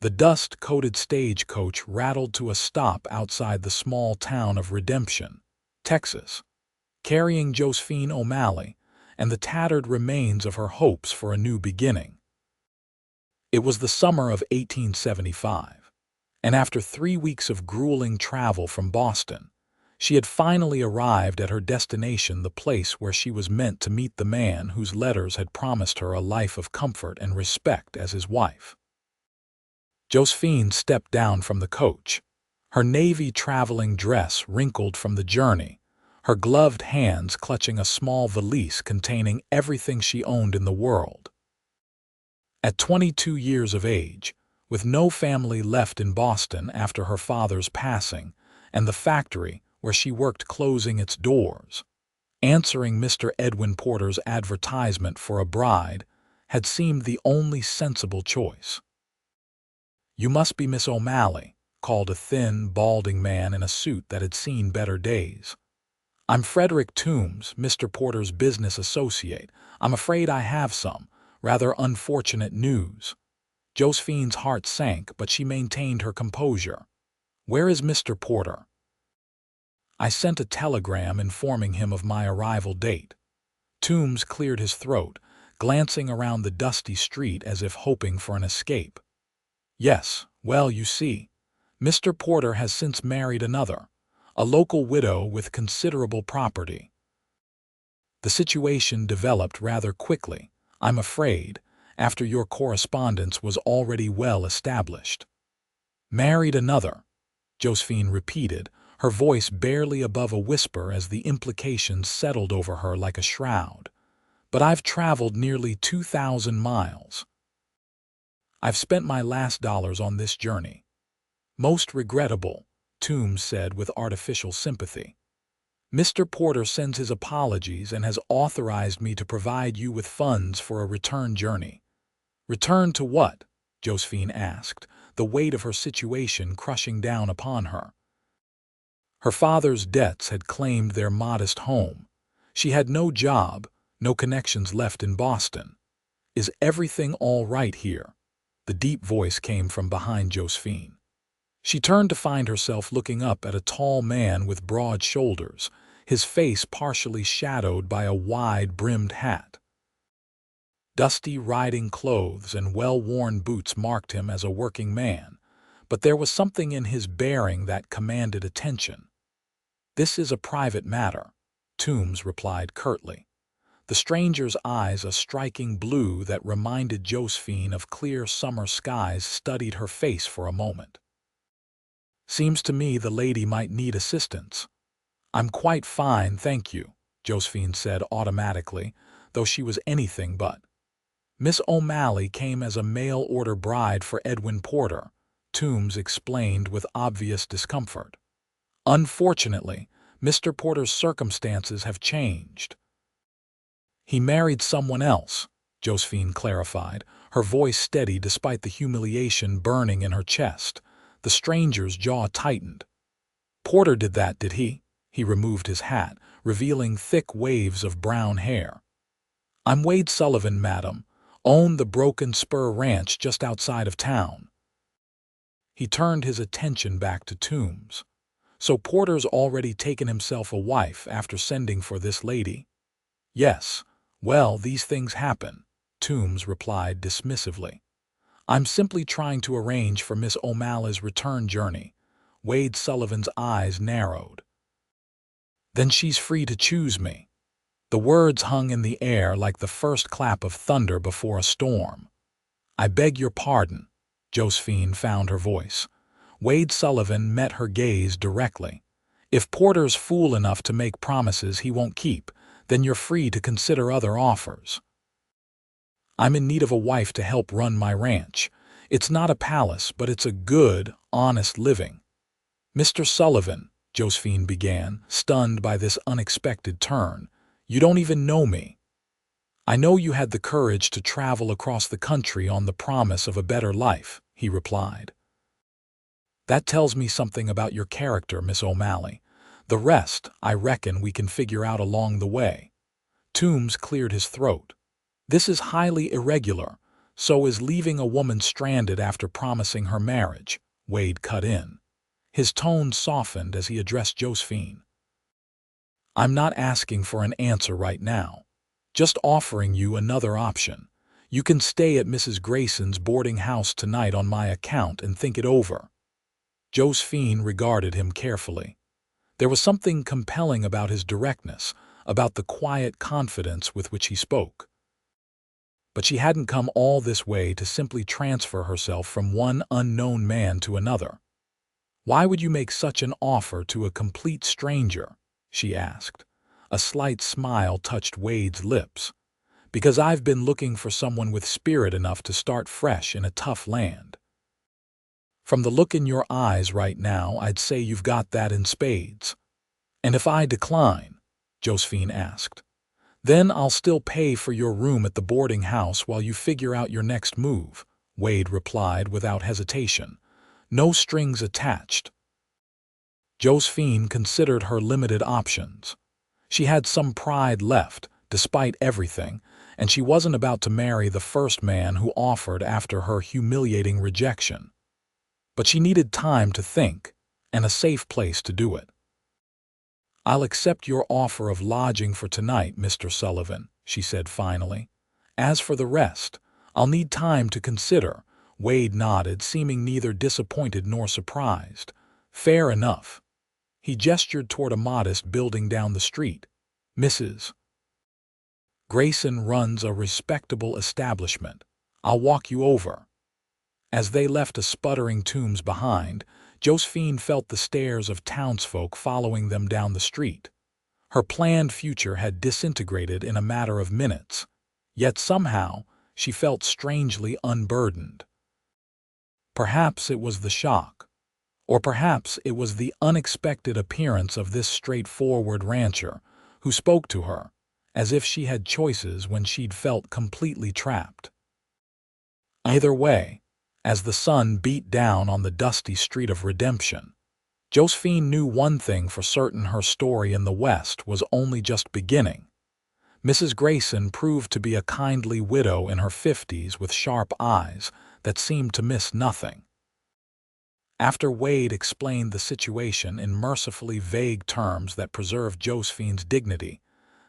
The dust-coated stagecoach rattled to a stop outside the small town of Redemption, Texas, carrying Josephine O'Malley and the tattered remains of her hopes for a new beginning. It was the summer of 1875, and after 3 weeks of grueling travel from Boston, she had finally arrived at her destination, the place where she was meant to meet the man whose letters had promised her a life of comfort and respect as his wife. Josephine stepped down from the coach, her navy traveling dress wrinkled from the journey, her gloved hands clutching a small valise containing everything she owned in the world. At 22 years of age, with no family left in Boston after her father's passing, and the factory where she worked closing its doors, answering Mr. Edwin Porter's advertisement for a bride had seemed the only sensible choice. "You must be Miss O'Malley," called a thin, balding man in a suit that had seen better days. "I'm Frederick Toombs, Mr. Porter's business associate. I'm afraid I have some rather unfortunate news." Josephine's heart sank, but she maintained her composure. "Where is Mr. Porter?" "I sent a telegram informing him of my arrival date." Toombs cleared his throat, glancing around the dusty street as if hoping for an escape. "Yes, well, you see, Mr. Porter has since married another, a local widow with considerable property. The situation developed rather quickly, I'm afraid, after your correspondence was already well established." "Married another," Josephine repeated, her voice barely above a whisper as the implications settled over her like a shroud. "But I've traveled nearly 2,000 miles. I've spent my last dollars on this journey." "Most regrettable," Toombs said with artificial sympathy. "Mr. Porter sends his apologies and has authorized me to provide you with funds for a return journey." "Return to what?" Josephine asked, the weight of her situation crushing down upon her. Her father's debts had claimed their modest home. She had no job, no connections left in Boston. "Is everything all right here?" The deep voice came from behind Josephine. She turned to find herself looking up at a tall man with broad shoulders, his face partially shadowed by a wide-brimmed hat. Dusty riding clothes and well-worn boots marked him as a working man, but there was something in his bearing that commanded attention. "This is a private matter," Toombs replied curtly. The stranger's eyes, a striking blue that reminded Josephine of clear summer skies, studied her face for a moment. "Seems to me the lady might need assistance." "I'm quite fine, thank you," Josephine said automatically, though she was anything but. "Miss O'Malley came as a mail-order bride for Edwin Porter," Toombs explained with obvious discomfort. "Unfortunately, Mr. Porter's circumstances have changed." "He married someone else," Josephine clarified, her voice steady despite the humiliation burning in her chest. The stranger's jaw tightened. "Porter did that, did he?" He removed his hat, revealing thick waves of brown hair. "I'm Wade Sullivan, madam. Own the Broken Spur Ranch just outside of town." He turned his attention back to Toombs. "So Porter's already taken himself a wife after sending for this lady?" "Yes. Well, these things happen," Toombs replied dismissively. "I'm simply trying to arrange for Miss O'Malley's return journey." Wade Sullivan's eyes narrowed. "Then she's free to choose me." The words hung in the air like the first clap of thunder before a storm. "I beg your pardon," Josephine found her voice. Wade Sullivan met her gaze directly. "If Porter's fool enough to make promises he won't keep, then you're free to consider other offers." "I'm in need of a wife to help run my ranch. It's not a palace, but it's a good, honest living." "Mr. Sullivan," Josephine began, stunned by this unexpected turn, "you don't even know me." "I know you had the courage to travel across the country on the promise of a better life," he replied. "That tells me something about your character, Miss O'Malley. The rest, I reckon we can figure out along the way." Toombs cleared his throat. "This is highly irregular," So is leaving a woman stranded after promising her marriage, Wade cut in. His tone softened as he addressed Josephine. I'm not asking for an answer right now. Just offering you another option. You can stay at Mrs. Grayson's boarding house tonight on my account and think it over. Josephine regarded him carefully. There was something compelling about his directness, about the quiet confidence with which he spoke. But she hadn't come all this way to simply transfer herself from one unknown man to another. Why would you make such an offer to a complete stranger? She asked. A slight smile touched Wade's lips. Because I've been looking for someone with spirit enough to start fresh in a tough land. From the look in your eyes right now, I'd say you've got that in spades. And if I decline, Josephine asked, then I'll still pay for your room at the boarding house while you figure out your next move, Wade replied without hesitation. No strings attached. Josephine considered her limited options. She had some pride left, despite everything, and she wasn't about to marry the first man who offered after her humiliating rejection. But she needed time to think, and a safe place to do it. I'll accept your offer of lodging for tonight, Mr. Sullivan, she said finally. As for the rest, I'll need time to consider. Wade nodded, seeming neither disappointed nor surprised. Fair enough. He gestured toward a modest building down the street. Mrs. Grayson runs a respectable establishment. I'll walk you over. As they left a sputtering Tombs behind, Josephine felt the stares of townsfolk following them down the street. Her planned future had disintegrated in a matter of minutes, yet somehow she felt strangely unburdened. Perhaps it was the shock, or perhaps it was the unexpected appearance of this straightforward rancher who spoke to her, as if she had choices when she'd felt completely trapped. Either way, as the sun beat down on the dusty street of Redemption, Josephine knew one thing for certain: her story in the West was only just beginning. Mrs. Grayson proved to be a kindly widow in her 50s with sharp eyes that seemed to miss nothing. After Wade explained the situation in mercifully vague terms that preserved Josephine's dignity,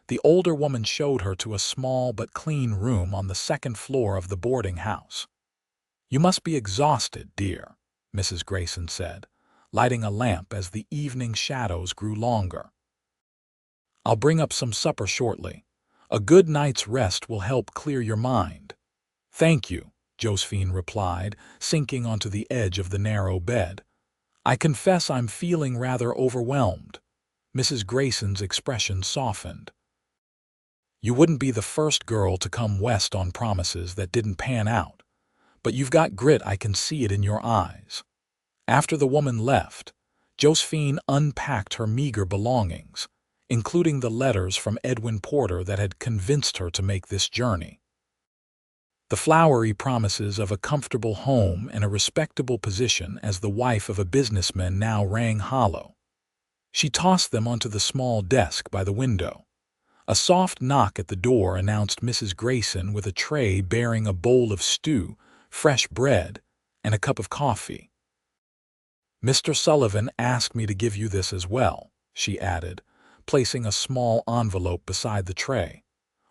the older woman showed her to a small but clean room on the second floor of the boarding house. You must be exhausted, dear, Mrs. Grayson said, lighting a lamp as the evening shadows grew longer. I'll bring up some supper shortly. A good night's rest will help clear your mind. Thank you, Josephine replied, sinking onto the edge of the narrow bed. I confess I'm feeling rather overwhelmed. Mrs. Grayson's expression softened. You wouldn't be the first girl to come west on promises that didn't pan out, but you've got grit, I can see it in your eyes. After the woman left, Josephine unpacked her meager belongings, including the letters from Edwin Porter that had convinced her to make this journey. The flowery promises of a comfortable home and a respectable position as the wife of a businessman now rang hollow. She tossed them onto the small desk by the window. A soft knock at the door announced Mrs. Grayson with a tray bearing a bowl of stew, fresh bread, and a cup of coffee. Mr. Sullivan asked me to give you this as well, she added, placing a small envelope beside the tray.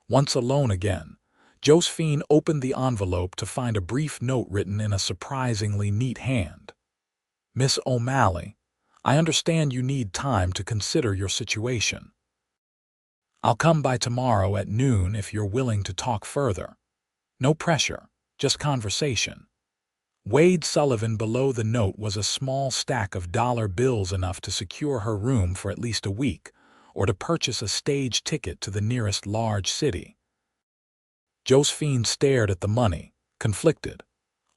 Once alone again, Josephine opened the envelope to find a brief note written in a surprisingly neat hand. Miss O'Malley, I understand you need time to consider your situation. I'll come by tomorrow at noon if you're willing to talk further. No pressure, just conversation. Wade Sullivan. Below the note was a small stack of dollar bills, enough to secure her room for at least a week, or to purchase a stage ticket to the nearest large city. Josephine stared at the money, conflicted.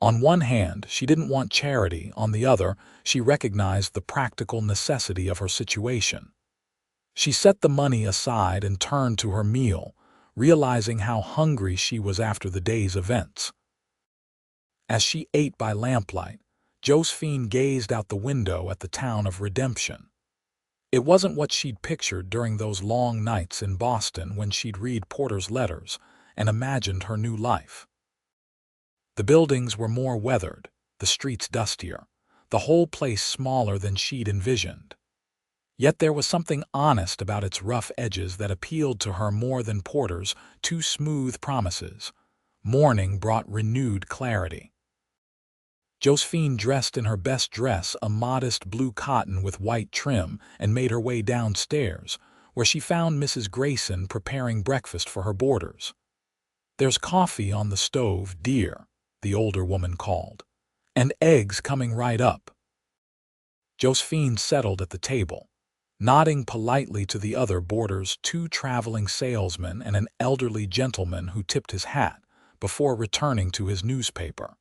On one hand, she didn't want charity; on the other, she recognized the practical necessity of her situation. She set the money aside and turned to her meal, realizing how hungry she was after the day's events. As she ate by lamplight, Josephine gazed out the window at the town of Redemption. It wasn't what she'd pictured during those long nights in Boston when she'd read Porter's letters and imagined her new life. The buildings were more weathered, the streets dustier, the whole place smaller than she'd envisioned. Yet there was something honest about its rough edges that appealed to her more than Porter's too smooth promises. Morning brought renewed clarity. Josephine dressed in her best dress, a modest blue cotton with white trim, and made her way downstairs, where she found Mrs. Grayson preparing breakfast for her boarders. "There's coffee on the stove, dear," the older woman called, "and eggs coming right up." Josephine settled at the table, nodding politely to the other boarders, two traveling salesmen and an elderly gentleman who tipped his hat, before returning to his newspaper.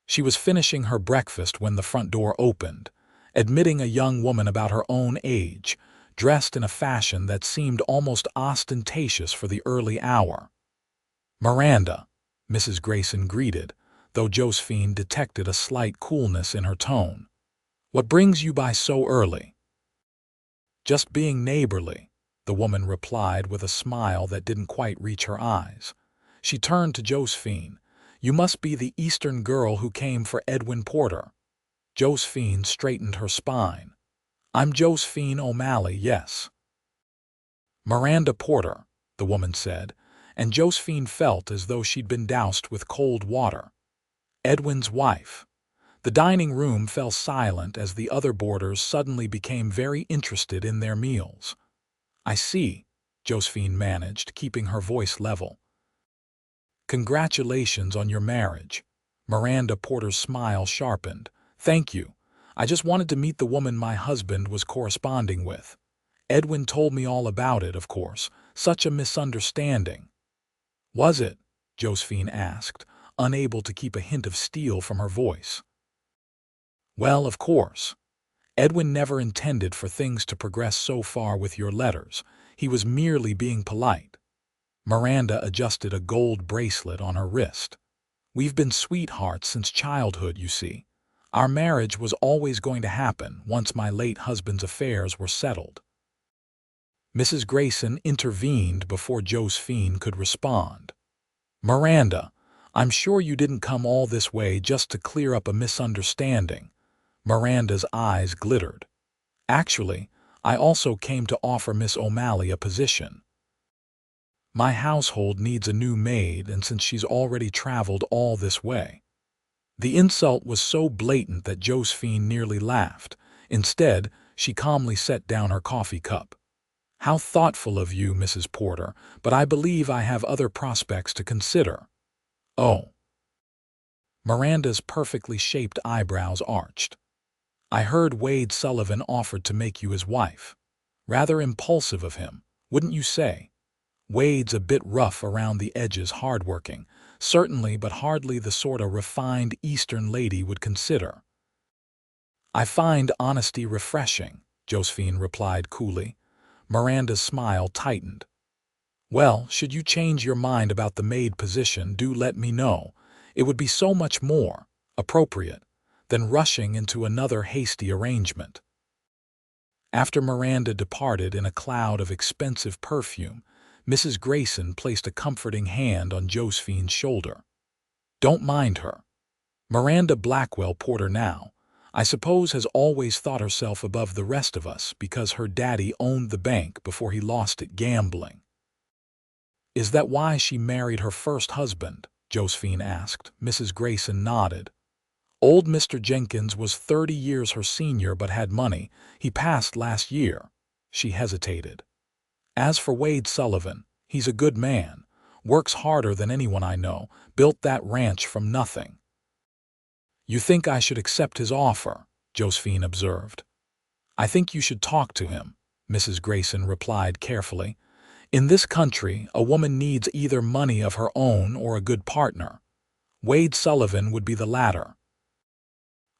She was finishing her breakfast when the front door opened, admitting a young woman about her own age, dressed in a fashion that seemed almost ostentatious for the early hour. "Miranda," Mrs. Grayson greeted, though Josephine detected a slight coolness in her tone. "What brings you by so early?" "Just being neighborly," the woman replied with a smile that didn't quite reach her eyes. She turned to Josephine. "You must be the Eastern girl who came for Edwin Porter." Josephine straightened her spine. "I'm Josephine O'Malley, yes." "Miranda Porter," the woman said, and Josephine felt as though she'd been doused with cold water. "Edwin's wife." The dining room fell silent as the other boarders suddenly became very interested in their meals. "I see," Josephine managed, keeping her voice level. "Congratulations on your marriage." Miranda Porter's smile sharpened. "Thank you. I just wanted to meet the woman my husband was corresponding with. Edwin told me all about it, of course. Such a misunderstanding." "Was it?" Josephine asked, unable to keep a hint of steel from her voice. "Well, of course. Edwin never intended for things to progress so far with your letters. He was merely being polite." Miranda adjusted a gold bracelet on her wrist. "We've been sweethearts since childhood, you see. Our marriage was always going to happen once my late husband's affairs were settled." Mrs. Grayson intervened before Josephine could respond. "Miranda, I'm sure you didn't come all this way just to clear up a misunderstanding." Miranda's eyes glittered. "Actually, I also came to offer Miss O'Malley a position. My household needs a new maid, and since she's already traveled all this way." The insult was so blatant that Josephine nearly laughed. Instead, she calmly set down her coffee cup. "How thoughtful of you, Mrs. Porter, but I believe I have other prospects to consider." "Oh." Miranda's perfectly shaped eyebrows arched. "I heard Wade Sullivan offered to make you his wife. Rather impulsive of him, wouldn't you say? Wade's a bit rough around the edges, hardworking, certainly, but hardly the sort a refined Eastern lady would consider." "I find honesty refreshing," Josephine replied coolly. Miranda's smile tightened. "Well, should you change your mind about the maid position, do let me know. It would be so much more appropriate than rushing into another hasty arrangement." After Miranda departed in a cloud of expensive perfume, Mrs. Grayson placed a comforting hand on Josephine's shoulder. "Don't mind her. Miranda Blackwell Porter now, I suppose, has always thought herself above the rest of us because her daddy owned the bank before he lost it gambling." "Is that why she married her first husband?" Josephine asked. Mrs. Grayson nodded. "Old Mr. Jenkins was 30 years her senior but had money. He passed last year." She hesitated. "As for Wade Sullivan, he's a good man, works harder than anyone I know, built that ranch from nothing." "You think I should accept his offer?" Josephine observed. "I think you should talk to him," Mrs. Grayson replied carefully. "In this country, a woman needs either money of her own or a good partner. Wade Sullivan would be the latter."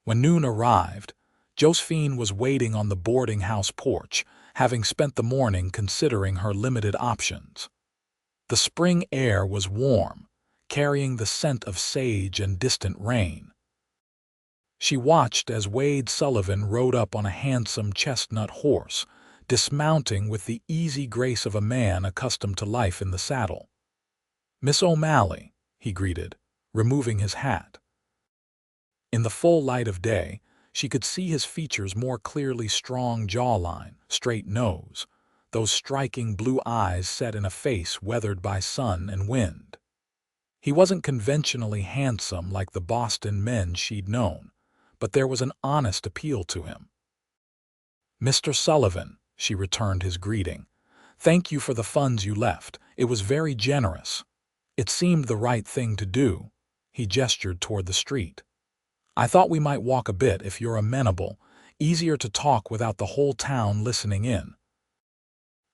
When noon arrived, Josephine was waiting on the boarding house porch, having spent the morning considering her limited options. The spring air was warm, carrying the scent of sage and distant rain. She watched as Wade Sullivan rode up on a handsome chestnut horse, dismounting with the easy grace of a man accustomed to life in the saddle. "Miss O'Malley," he greeted. removing his hat. In the full light of day, she could see his features more clearly: strong jawline, straight nose, those striking blue eyes set in a face weathered by sun and wind. He wasn't conventionally handsome like the Boston men she'd known, but there was an honest appeal to him. "Mr. Sullivan," she returned his greeting. "Thank you for the funds you left. It was very generous." It seemed the right thing to do. He gestured toward the street. "I thought we might walk a bit if you're amenable. Easier to talk without the whole town listening in."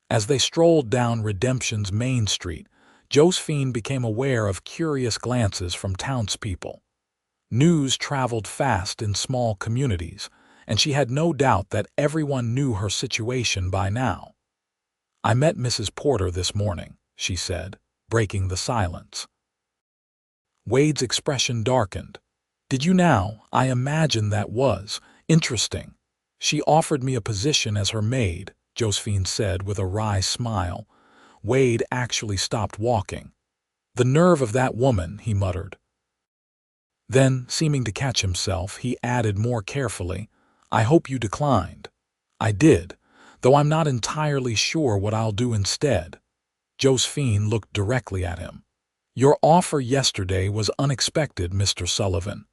As they strolled down Redemption's Main Street, Josephine became aware of curious glances from townspeople. News traveled fast in small communities, and she had no doubt that everyone knew her situation by now. "I met Mrs. Porter this morning," she said, breaking the silence. Wade's expression darkened. "Did you now? I imagine that was interesting. She offered me a position as her maid," Josephine said with a wry smile. Wade actually stopped walking. "The nerve of that woman," he muttered. Then, seeming to catch himself, he added more carefully, "I hope you declined." "I did, though I'm not entirely sure what I'll do instead." Josephine looked directly at him. "Your offer yesterday was unexpected, Mr. Sullivan.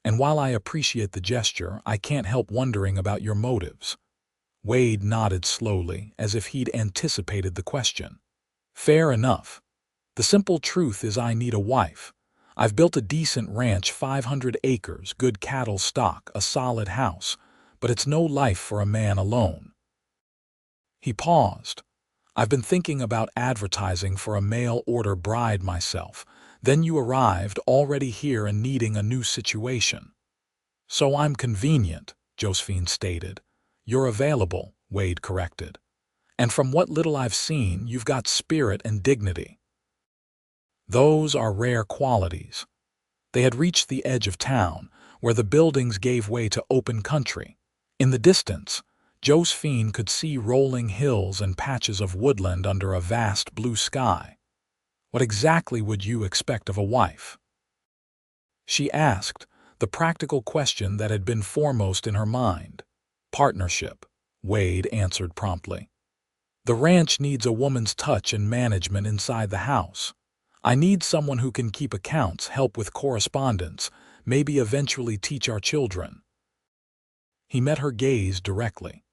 And while I appreciate the gesture, I can't help wondering about your motives." Wade nodded slowly, as if he'd anticipated the question. "Fair enough. The simple truth is I need a wife. I've built a decent ranch, 500 acres, good cattle stock, a solid house, but it's no life for a man alone." He paused. "I've been thinking about advertising for a mail-order bride myself. Then you arrived, already here and needing a new situation." "So I'm convenient," Josephine stated. "You're available," Wade corrected. "And from what little I've seen, you've got spirit and dignity. Those are rare qualities." They had reached the edge of town, where the buildings gave way to open country. In the distance, Josephine could see rolling hills and patches of woodland under a vast blue sky. "What exactly would you expect of a wife?" she asked, the practical question that had been foremost in her mind. "Partnership," Wade answered promptly. "The ranch needs a woman's touch and management inside the house. I need someone who can keep accounts, help with correspondence, maybe eventually teach our children." He met her gaze directly.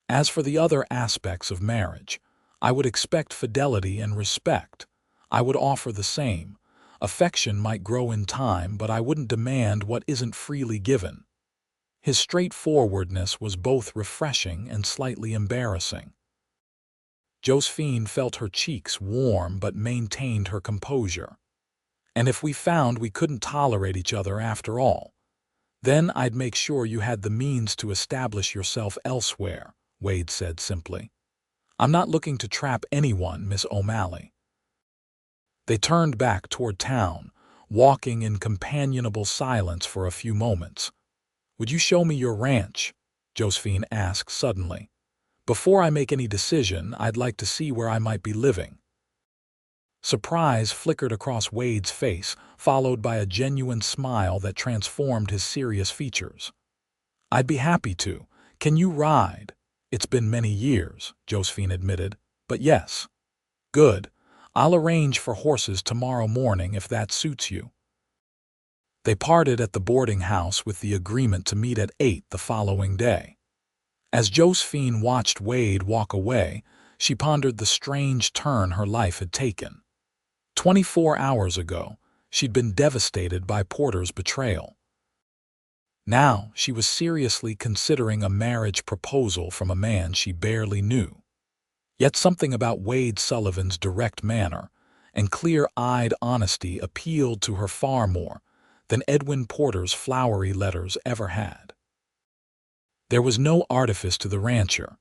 "As for the other aspects of marriage, I would expect fidelity and respect. I would offer the same. Affection might grow in time, but I wouldn't demand what isn't freely given." His straightforwardness was both refreshing and slightly embarrassing. Josephine felt her cheeks warm but maintained her composure. "And if we found we couldn't tolerate each other after all, then I'd make sure you had the means to establish yourself elsewhere," Wade said simply. "I'm not looking to trap anyone, Miss O'Malley." They turned back toward town, walking in companionable silence for a few moments. "Would you show me your ranch?" Josephine asked suddenly. "Before I make any decision, I'd like to see where I might be living." Surprise flickered across Wade's face, followed by a genuine smile that transformed his serious features. "I'd be happy to. Can you ride?" "It's been many years," Josephine admitted, "but yes." "Good. I'll arrange for horses tomorrow morning if that suits you." They parted at the boarding house with the agreement to meet at 8 the following day. As Josephine watched Wade walk away, she pondered the strange turn her life had taken. 24 hours ago, she'd been devastated by Porter's betrayal. Now she was seriously considering a marriage proposal from a man she barely knew. Yet something about Wade Sullivan's direct manner and clear-eyed honesty appealed to her far more than Edwin Porter's flowery letters ever had. There was no artifice to the rancher,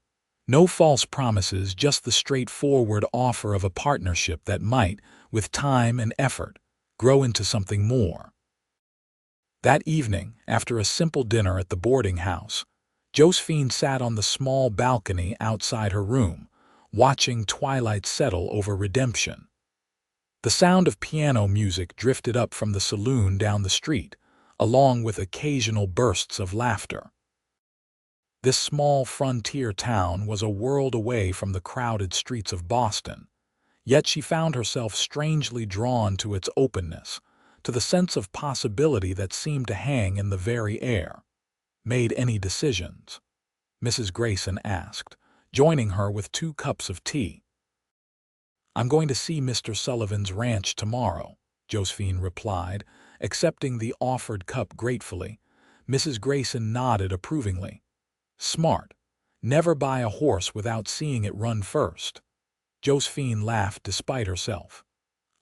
no false promises, just the straightforward offer of a partnership that might, with time and effort, grow into something more. That evening, after a simple dinner at the boarding house, Josephine sat on the small balcony outside her room, watching twilight settle over Redemption. The sound of piano music drifted up from the saloon down the street, along with occasional bursts of laughter. This small frontier town was a world away from the crowded streets of Boston, yet she found herself strangely drawn to its openness, to the sense of possibility that seemed to hang in the very air. "Made any decisions?" Mrs. Grayson asked, joining her with 2 cups of tea. "I'm going to see Mr. Sullivan's ranch tomorrow," Josephine replied, accepting the offered cup gratefully. Mrs. Grayson nodded approvingly. "Smart. Never buy a horse without seeing it run first." Josephine laughed despite herself.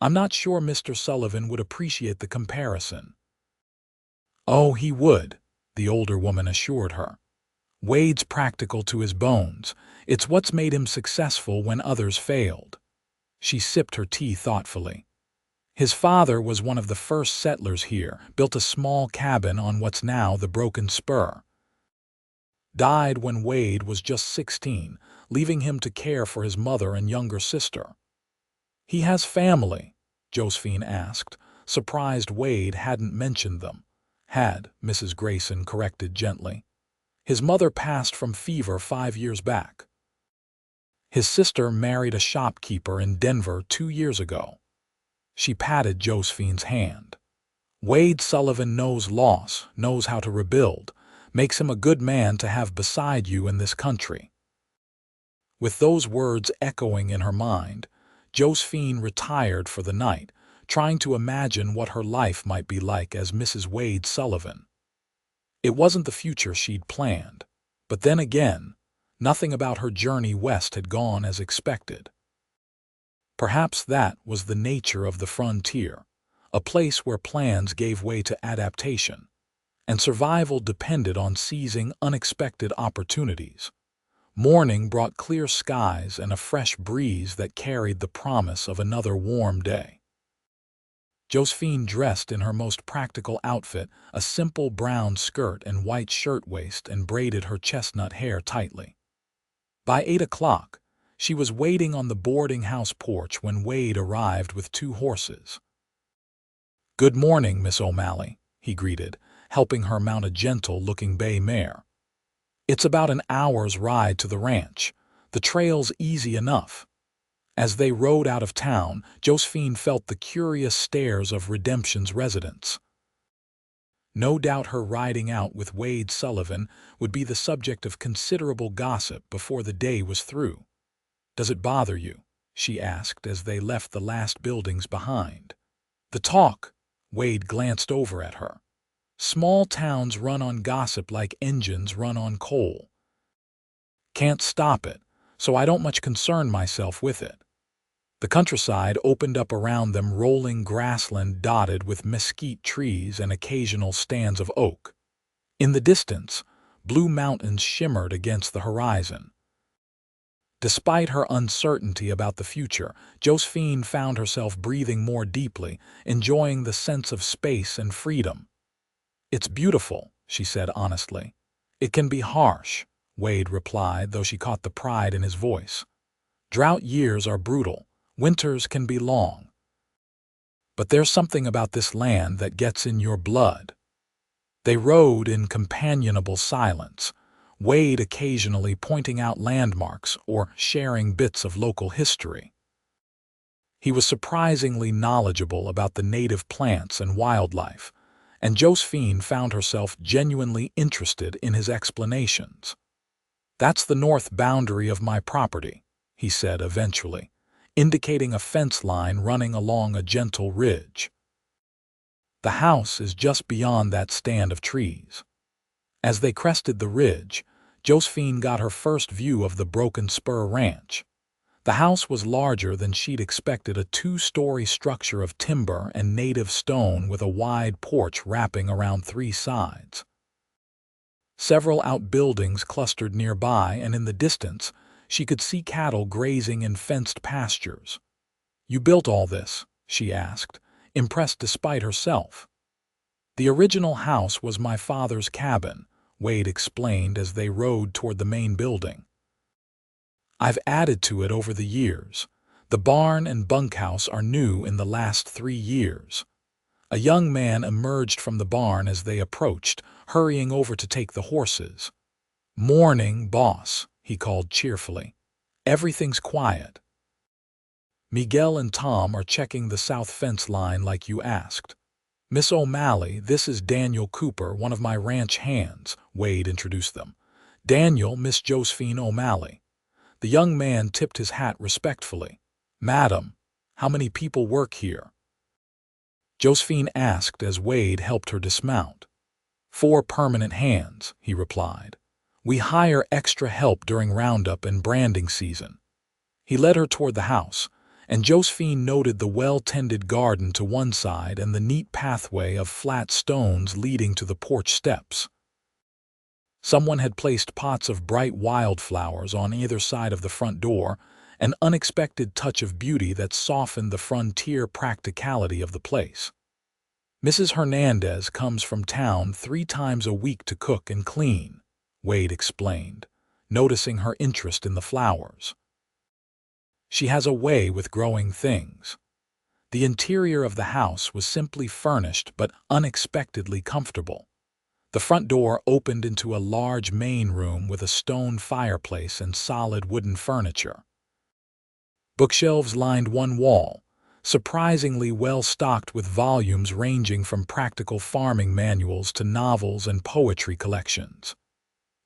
"I'm not sure Mr. Sullivan would appreciate the comparison." "Oh, he would," the older woman assured her. "Wade's practical to his bones. It's what's made him successful when others failed." She sipped her tea thoughtfully. "His father was one of the first settlers here, built a small cabin on what's now the Broken Spur. Died when Wade was just 16, leaving him to care for his mother and younger sister." "He has family?" Josephine asked, surprised Wade hadn't mentioned them. "Had," Mrs. Grayson corrected gently. "His mother passed from fever 5 years back. His sister married a shopkeeper in Denver 2 years ago." She patted Josephine's hand. "Wade Sullivan knows loss, knows how to rebuild, makes him a good man to have beside you in this country." With those words echoing in her mind, Josephine retired for the night, trying to imagine what her life might be like as Mrs. Wade Sullivan. It wasn't the future she'd planned, but then again, nothing about her journey west had gone as expected. Perhaps that was the nature of the frontier, a place where plans gave way to adaptation, and survival depended on seizing unexpected opportunities. Morning brought clear skies and a fresh breeze that carried the promise of another warm day. Josephine dressed in her most practical outfit, a simple brown skirt and white shirtwaist, and braided her chestnut hair tightly. By 8 o'clock, she was waiting on the boarding house porch when Wade arrived with 2 horses. "Good morning, Miss O'Malley," he greeted, helping her mount a gentle-looking bay mare. "It's about an hour's ride to the ranch. The trail's easy enough." As they rode out of town, Josephine felt the curious stares of Redemption's residents. No doubt her riding out with Wade Sullivan would be the subject of considerable gossip before the day was through. "Does it bother you?" she asked as they left the last buildings behind. "The talk?" Wade glanced over at her. "Small towns run on gossip like engines run on coal. Can't stop it, so I don't much concern myself with it." The countryside opened up around them, rolling grassland dotted with mesquite trees and occasional stands of oak. In the distance, blue mountains shimmered against the horizon. Despite her uncertainty about the future, Josephine found herself breathing more deeply, enjoying the sense of space and freedom. "It's beautiful," she said honestly. "It can be harsh," Wade replied, though she caught the pride in his voice. "Drought years are brutal. Winters can be long. But there's something about this land that gets in your blood." They rode in companionable silence, Wade occasionally pointing out landmarks or sharing bits of local history. He was surprisingly knowledgeable about the native plants and wildlife, and Josephine found herself genuinely interested in his explanations. "That's the north boundary of my property," he said eventually, indicating a fence line running along a gentle ridge. "The house is just beyond that stand of trees." As they crested the ridge, Josephine got her first view of the Broken Spur Ranch. The house was larger than she'd expected, a 2-story structure of timber and native stone with a wide porch wrapping around 3 sides. Several outbuildings clustered nearby, and in the distance, she could see cattle grazing in fenced pastures. "You built all this?" she asked, impressed despite herself. "The original house was my father's cabin," Wade explained as they rode toward the main building. "I've added to it over the years. The barn and bunkhouse are new in the last 3 years. A young man emerged from the barn as they approached, hurrying over to take the horses. "Morning, boss," he called cheerfully. "Everything's quiet." "Miguel and Tom are checking the south fence line like you asked. Miss O'Malley, this is Daniel Cooper, one of my ranch hands," Wade introduced them. "Daniel, Miss Josephine O'Malley." The young man tipped his hat respectfully. "Madam, how many people work here?" Josephine asked as Wade helped her dismount. "4 permanent hands," he replied. "We hire extra help during roundup and branding season." He led her toward the house, and Josephine noted the well-tended garden to one side and the neat pathway of flat stones leading to the porch steps. Someone had placed pots of bright wildflowers on either side of the front door, an unexpected touch of beauty that softened the frontier practicality of the place. "Mrs. Hernandez comes from town 3 times a week to cook and clean," Wade explained, noticing her interest in the flowers. "She has a way with growing things." The interior of the house was simply furnished but unexpectedly comfortable. The front door opened into a large main room with a stone fireplace and solid wooden furniture. Bookshelves lined one wall, surprisingly well stocked with volumes ranging from practical farming manuals to novels and poetry collections.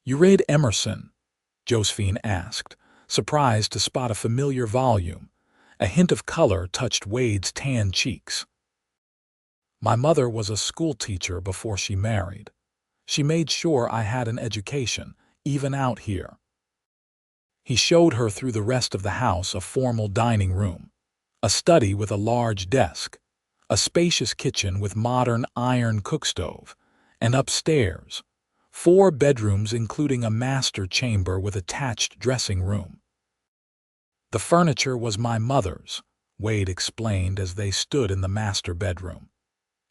"You read Emerson?" Josephine asked, surprised to spot a familiar volume. A hint of color touched Wade's tan cheeks. "My mother was a schoolteacher before she married. She made sure I had an education, even out here." He showed her through the rest of the house a formal dining room, a study with a large desk, a spacious kitchen with modern iron cookstove, and upstairs, 4 bedrooms including a master chamber with attached dressing room. "The furniture was my mother's," Wade explained as they stood in the master bedroom.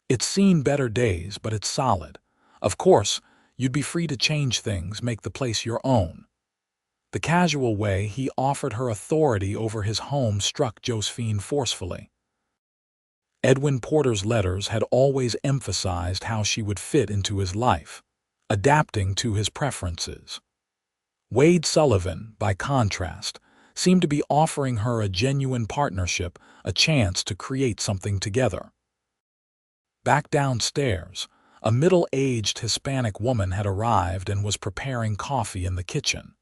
"It's seen better days, but it's solid. Of course, you'd be free to change things, make the place your own." The casual way he offered her authority over his home struck Josephine forcefully. Edwin Porter's letters had always emphasized how she would fit into his life, adapting to his preferences. Wade Sullivan, by contrast, seemed to be offering her a genuine partnership, a chance to create something together. Back downstairs, a middle-aged Hispanic woman had arrived and was preparing coffee in the kitchen.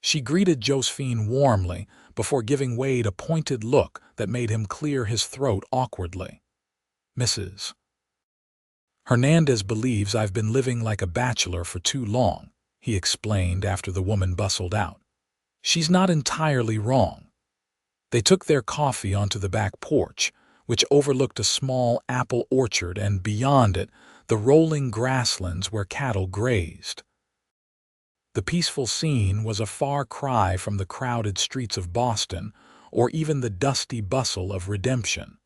She greeted Josephine warmly before giving Wade a pointed look that made him clear his throat awkwardly. "Mrs. Hernandez believes I've been living like a bachelor for too long," he explained after the woman bustled out. "She's not entirely wrong." They took their coffee onto the back porch, which overlooked a small apple orchard and, beyond it, the rolling grasslands where cattle grazed. The peaceful scene was a far cry from the crowded streets of Boston or even the dusty bustle of Redemption.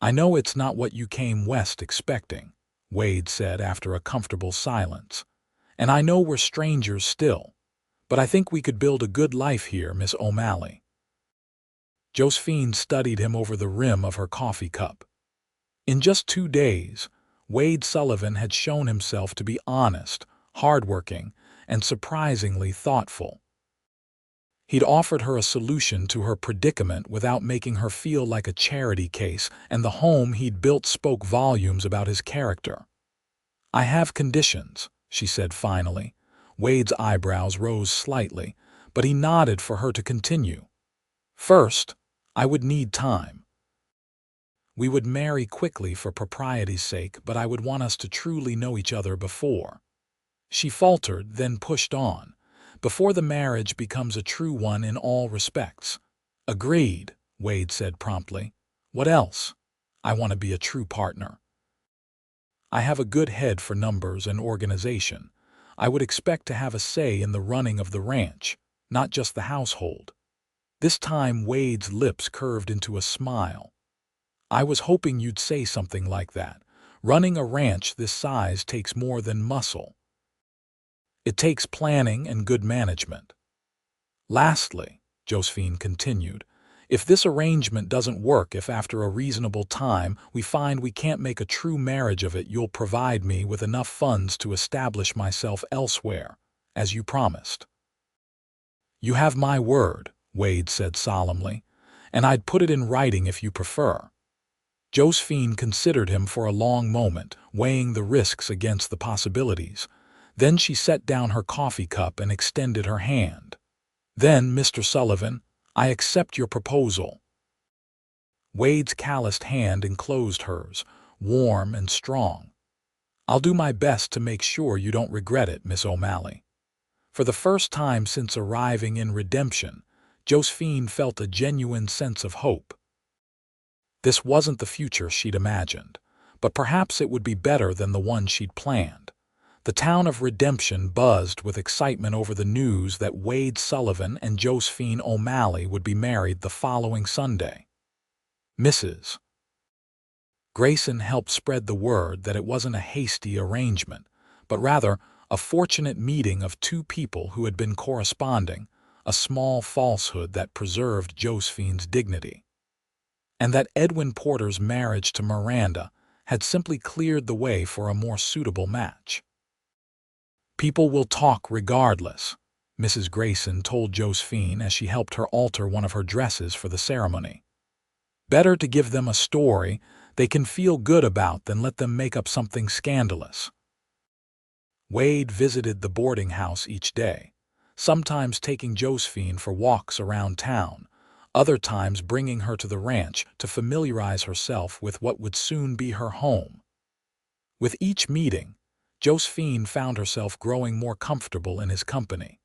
"I know it's not what you came west expecting," Wade said after a comfortable silence. "And I know we're strangers still, but I think we could build a good life here, Miss O'Malley." Josephine studied him over the rim of her coffee cup. In just 2 days, Wade Sullivan had shown himself to be honest, hardworking, and surprisingly thoughtful. He'd offered her a solution to her predicament without making her feel like a charity case, and the home he'd built spoke volumes about his character. "I have conditions," she said finally. Wade's eyebrows rose slightly, but he nodded for her to continue. "First, I would need time. We would marry quickly for propriety's sake, but I would want us to truly know each other before." She faltered, then pushed on. "Before the marriage becomes a true one in all respects." "Agreed," Wade said promptly. "What else?" "I want to be a true partner. I have a good head for numbers and organization. I would expect to have a say in the running of the ranch, not just the household." This time Wade's lips curved into a smile. "I was hoping you'd say something like that. Running a ranch this size takes more than muscle. It takes planning and good management." "Lastly," Josephine continued, If this arrangement doesn't work, if after a reasonable time we find we can't make a true marriage of it, you'll provide me with enough funds to establish myself elsewhere, as you promised." "You have my word," Wade said solemnly, "and I'd put it in writing if you prefer." Josephine considered him for a long moment, weighing the risks against the possibilities. Then she set down her coffee cup and extended her hand. "Then, Mr. Sullivan, I accept your proposal." Wade's calloused hand enclosed hers, warm and strong. "I'll do my best to make sure you don't regret it, Miss O'Malley." For the first time since arriving in Redemption, Josephine felt a genuine sense of hope. This wasn't the future she'd imagined, but perhaps it would be better than the one she'd planned. The town of Redemption buzzed with excitement over the news that Wade Sullivan and Josephine O'Malley would be married the following Sunday. Mrs. Grayson helped spread the word that it wasn't a hasty arrangement, but rather a fortunate meeting of two people who had been corresponding, a small falsehood that preserved Josephine's dignity. And that Edwin Porter's marriage to Miranda had simply cleared the way for a more suitable match. "People will talk regardless," Mrs. Grayson told Josephine as she helped her alter one of her dresses for the ceremony. "Better to give them a story they can feel good about than let them make up something scandalous." Wade visited the boarding house each day, sometimes taking Josephine for walks around town, other times bringing her to the ranch to familiarize herself with what would soon be her home. With each meeting, Josephine found herself growing more comfortable in his company.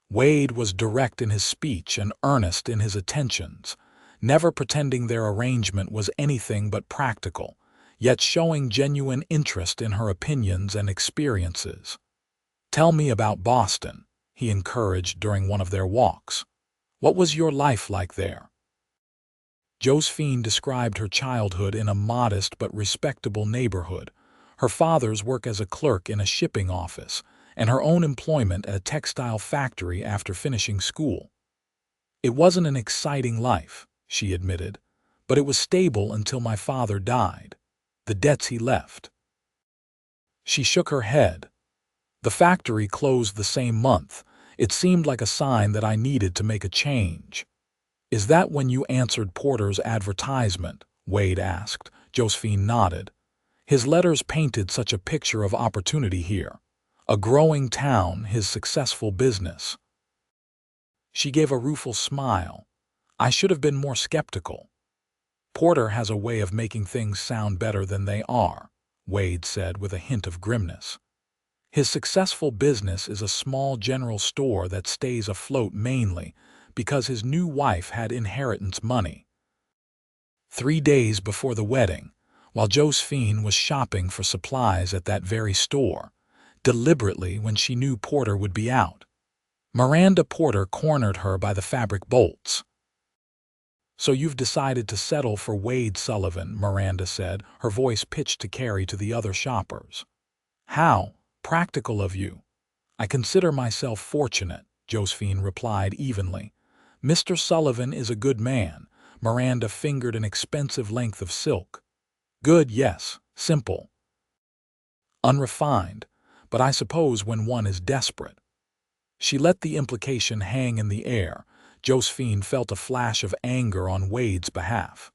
Wade was direct in his speech and earnest in his attentions, never pretending their arrangement was anything but practical, yet showing genuine interest in her opinions and experiences. "Tell me about Boston," he encouraged during one of their walks. "What was your life like there?" Josephine described her childhood in a modest but respectable neighborhood, her father's work as a clerk in a shipping office, and her own employment at a textile factory after finishing school. "It wasn't an exciting life," she admitted, "but it was stable until my father died. The debts he left." She shook her head. "The factory closed the same month. It seemed like a sign that I needed to make a change." "Is that when you answered Porter's advertisement?" Wade asked. Josephine nodded. His letters painted such a picture of opportunity here. A growing town, his successful business. She gave a rueful smile. "I should have been more skeptical." "Porter has a way of making things sound better than they are," Wade said with a hint of grimness. "His successful business is a small general store that stays afloat mainly because his new wife had inheritance money." 3 days before the wedding, while Josephine was shopping for supplies at that very store, deliberately when she knew Porter would be out, Miranda Porter cornered her by the fabric bolts. "So you've decided to settle for Wade Sullivan," Miranda said, her voice pitched to carry to the other shoppers. "How practical of you." "I consider myself fortunate," Josephine replied evenly. "Mr. Sullivan is a good man." Miranda fingered an expensive length of silk. "Good, yes. Simple. Unrefined, but I suppose when one is desperate." She let the implication hang in the air. Josephine felt a flash of anger on Wade's behalf.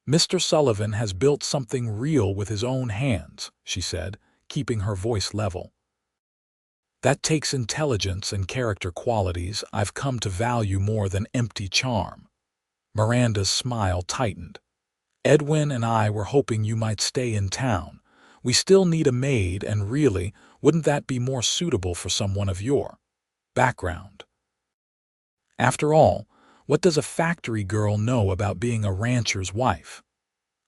"Mr. Sullivan has built something real with his own hands," she said, keeping her voice level. "That takes intelligence and character qualities I've come to value more than empty charm." Miranda's smile tightened. "Edwin and I were hoping you might stay in town. We still need a maid, and really, wouldn't that be more suitable for someone of your background? After all, what does a factory girl know about being a rancher's wife?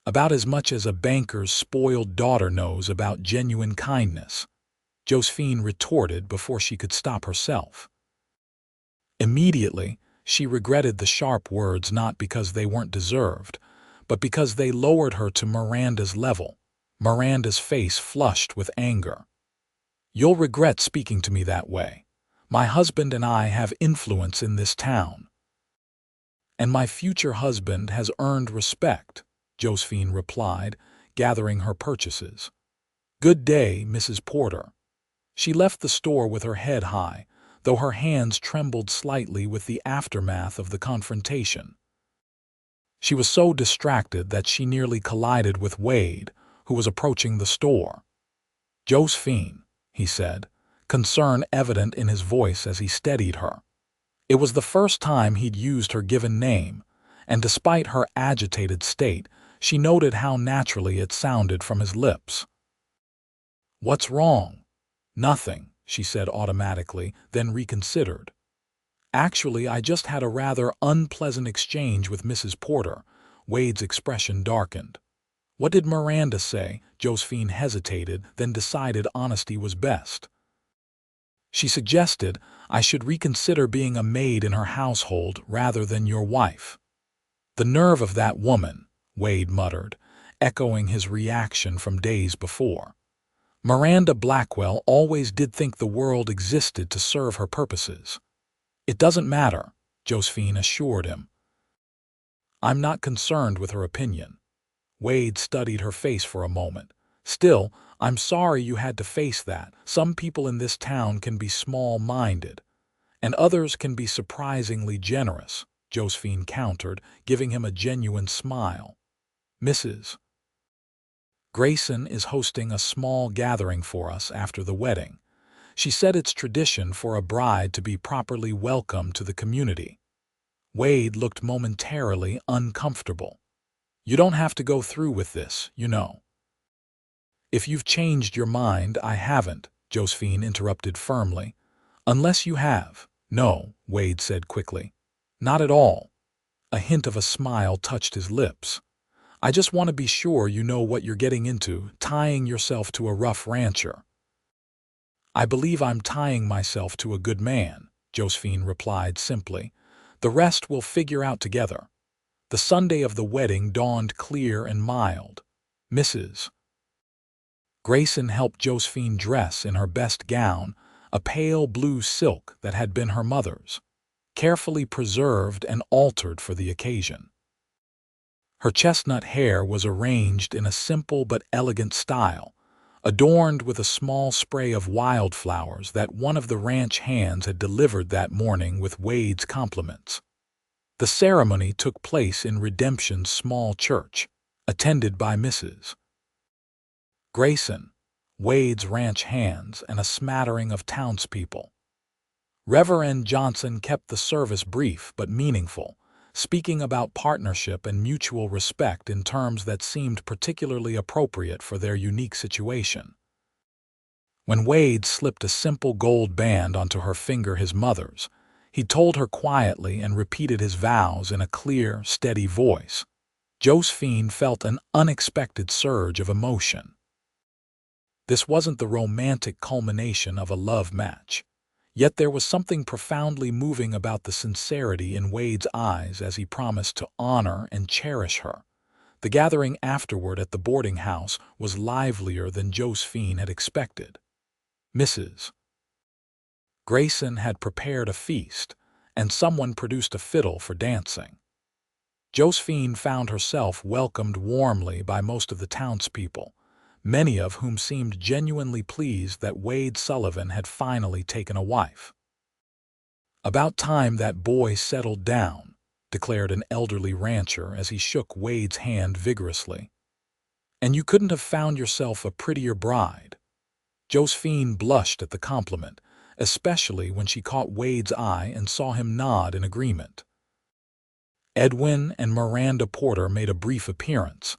About as much as a banker's spoiled daughter knows about genuine kindness," Josephine retorted before she could stop herself. Immediately, she regretted the sharp words, not because they weren't deserved, but because they lowered her to Miranda's level. Miranda's face flushed with anger. "You'll regret speaking to me that way. My husband and I have influence in this town." "And my future husband has earned respect," Josephine replied, gathering her purchases. "Good day, Mrs. Porter." She left the store with her head high, though her hands trembled slightly with the aftermath of the confrontation. She was so distracted that she nearly collided with Wade, who was approaching the store. "Josephine," he said, concern evident in his voice as he steadied her. It was the first time he'd used her given name, and despite her agitated state, she noted how naturally it sounded from his lips. "What's wrong?" "Nothing," she said automatically, then reconsidered. "Actually, I just had a rather unpleasant exchange with Mrs. Porter." Wade's expression darkened. "What did Miranda say?" Josephine hesitated, then decided honesty was best. "She suggested I should reconsider being a maid in her household rather than your wife." "The nerve of that woman," Wade muttered, echoing his reaction from days before. "Miranda Blackwell always did think the world existed to serve her purposes." "It doesn't matter," Josephine assured him. "I'm not concerned with her opinion." Wade studied her face for a moment. "Still, I'm sorry you had to face that. Some people in this town can be small-minded, and others can be surprisingly generous," Josephine countered, giving him a genuine smile. "Mrs. Grayson is hosting a small gathering for us after the wedding. She said it's tradition for a bride to be properly welcomed to the community." Wade looked momentarily uncomfortable. "You don't have to go through with this, you know." "If you've changed your mind, I haven't," Josephine interrupted firmly. "Unless you have." "No," Wade said quickly. "Not at all." A hint of a smile touched his lips. "I just want to be sure you know what you're getting into, tying yourself to a rough rancher." "I believe I'm tying myself to a good man," Josephine replied simply. "The rest we'll figure out together." The Sunday of the wedding dawned clear and mild. Mrs. Grayson helped Josephine dress in her best gown, a pale blue silk that had been her mother's, carefully preserved and altered for the occasion. Her chestnut hair was arranged in a simple but elegant style, adorned with a small spray of wildflowers that one of the ranch hands had delivered that morning with Wade's compliments. The ceremony took place in Redemption's small church, attended by Mrs. Grayson, Wade's ranch hands, and a smattering of townspeople. Reverend Johnson kept the service brief but meaningful, speaking about partnership and mutual respect in terms that seemed particularly appropriate for their unique situation. When Wade slipped a simple gold band onto her finger, his mother's, he told her quietly and repeated his vows in a clear, steady voice. Josephine felt an unexpected surge of emotion. This wasn't the romantic culmination of a love match. Yet there was something profoundly moving about the sincerity in Wade's eyes as he promised to honor and cherish her. The gathering afterward at the boarding house was livelier than Josephine had expected. Mrs. Grayson had prepared a feast, and someone produced a fiddle for dancing. Josephine found herself welcomed warmly by most of the townspeople, many of whom seemed genuinely pleased that Wade Sullivan had finally taken a wife. "About time that boy settled down," declared an elderly rancher as he shook Wade's hand vigorously. "And you couldn't have found yourself a prettier bride." Josephine blushed at the compliment, especially when she caught Wade's eye and saw him nod in agreement. Edwin and Miranda Porter made a brief appearance,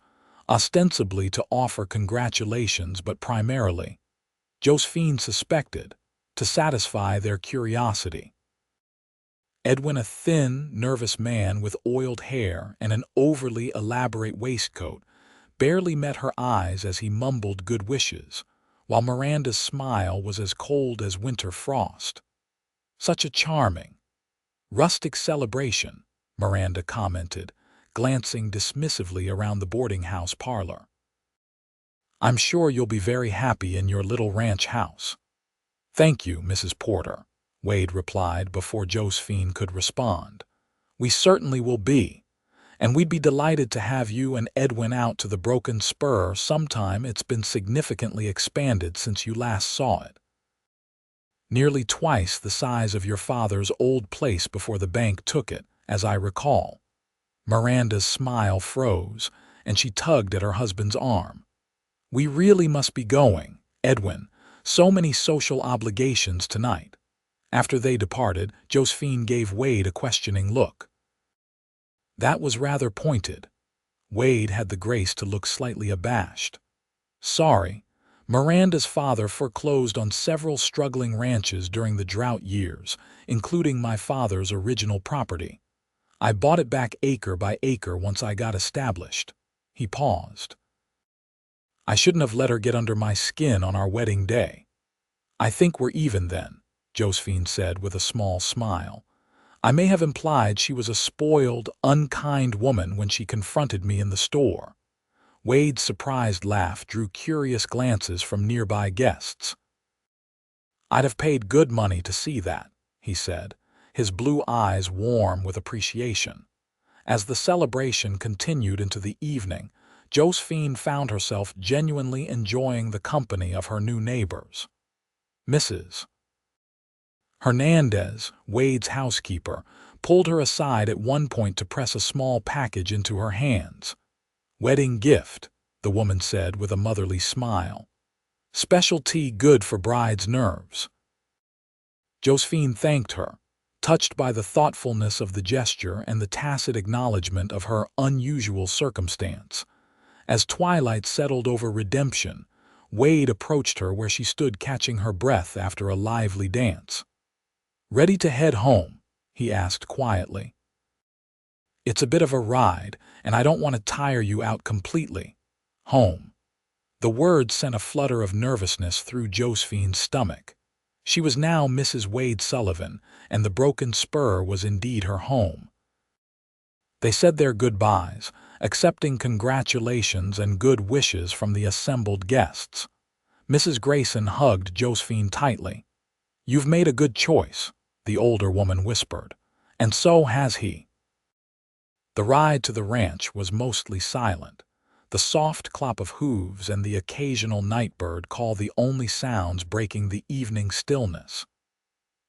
ostensibly to offer congratulations but primarily, Josephine suspected, to satisfy their curiosity. Edwin, a thin, nervous man with oiled hair and an overly elaborate waistcoat, barely met her eyes as he mumbled good wishes, while Miranda's smile was as cold as winter frost. "Such a charming, rustic celebration," Miranda commented, glancing dismissively around the boarding house parlor. "I'm sure you'll be very happy in your little ranch house." "Thank you, Mrs. Porter," Wade replied before Josephine could respond. We certainly will be, and we'd be delighted to have you and Edwin out to the Broken Spur sometime. It's been significantly expanded since you last saw it. Nearly twice the size of your father's old place before the bank took it, as I recall. Miranda's smile froze, and she tugged at her husband's arm. We really must be going, Edwin. So many social obligations tonight. After they departed, Josephine gave Wade a questioning look. That was rather pointed. Wade had the grace to look slightly abashed. Sorry. Miranda's father foreclosed on several struggling ranches during the drought years, including my father's original property. I bought it back acre by acre once I got established. He paused. I shouldn't have let her get under my skin on our wedding day. I think we're even then, Josephine said with a small smile. I may have implied she was a spoiled, unkind woman when she confronted me in the store. Wade's surprised laugh drew curious glances from nearby guests. I'd have paid good money to see that, he said, his blue eyes warm with appreciation. As the celebration continued into the evening, Josephine found herself genuinely enjoying the company of her new neighbors. Mrs. Hernandez, Wade's housekeeper, pulled her aside at one point to press a small package into her hands. Wedding gift, the woman said with a motherly smile. Special tea good for bride's nerves. Josephine thanked her, touched by the thoughtfulness of the gesture and the tacit acknowledgement of her unusual circumstance. As twilight settled over Redemption, Wade approached her where she stood catching her breath after a lively dance. Ready to head home? He asked quietly. It's a bit of a ride, and I don't want to tire you out completely. Home. The word sent a flutter of nervousness through Josephine's stomach. She was now Mrs. Wade Sullivan, and the Broken Spur was indeed her home. They said their goodbyes, accepting congratulations and good wishes from the assembled guests. Mrs. Grayson hugged Josephine tightly. You've made a good choice, the older woman whispered, and so has he. The ride to the ranch was mostly silent. The soft clop of hooves and the occasional nightbird call the only sounds breaking the evening stillness.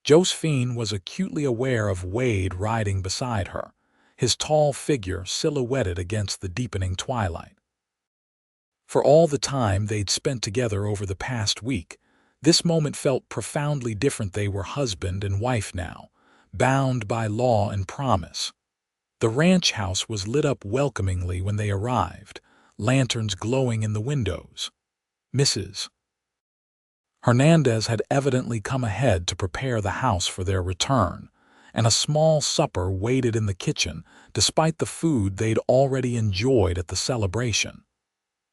Josephine was acutely aware of Wade riding beside her, his tall figure silhouetted against the deepening twilight. For all the time they'd spent together over the past week, this moment felt profoundly different. They were husband and wife now, bound by law and promise. The ranch house was lit up welcomingly when they arrived, lanterns glowing in the windows. Mrs. Hernandez had evidently come ahead to prepare the house for their return, and a small supper waited in the kitchen despite the food they'd already enjoyed at the celebration.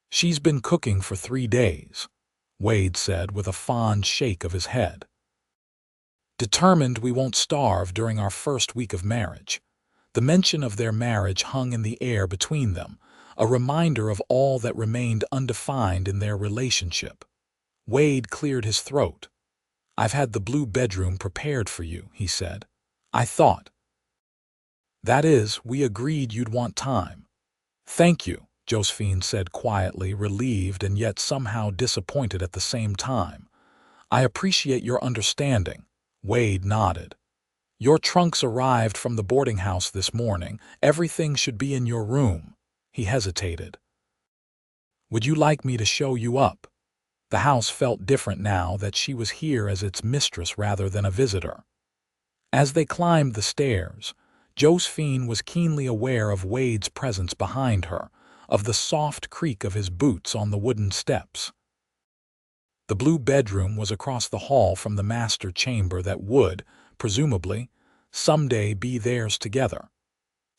She's been cooking for 3 days, Wade said with a fond shake of his head. Determined we won't starve during our first week of marriage. The mention of their marriage hung in the air between them, a reminder of all that remained undefined in their relationship. Wade cleared his throat. I've had the blue bedroom prepared for you, he said. I thought. That is, we agreed you'd want time. Thank you, Josephine said quietly, relieved and yet somehow disappointed at the same time. I appreciate your understanding. Wade nodded. Your trunks arrived from the boarding house this morning. Everything should be in your room. He hesitated. Would you like me to show you up? The house felt different now that she was here as its mistress rather than a visitor. As they climbed the stairs, Josephine was keenly aware of Wade's presence behind her, of the soft creak of his boots on the wooden steps. The blue bedroom was across the hall from the master chamber that would, presumably, someday be theirs together.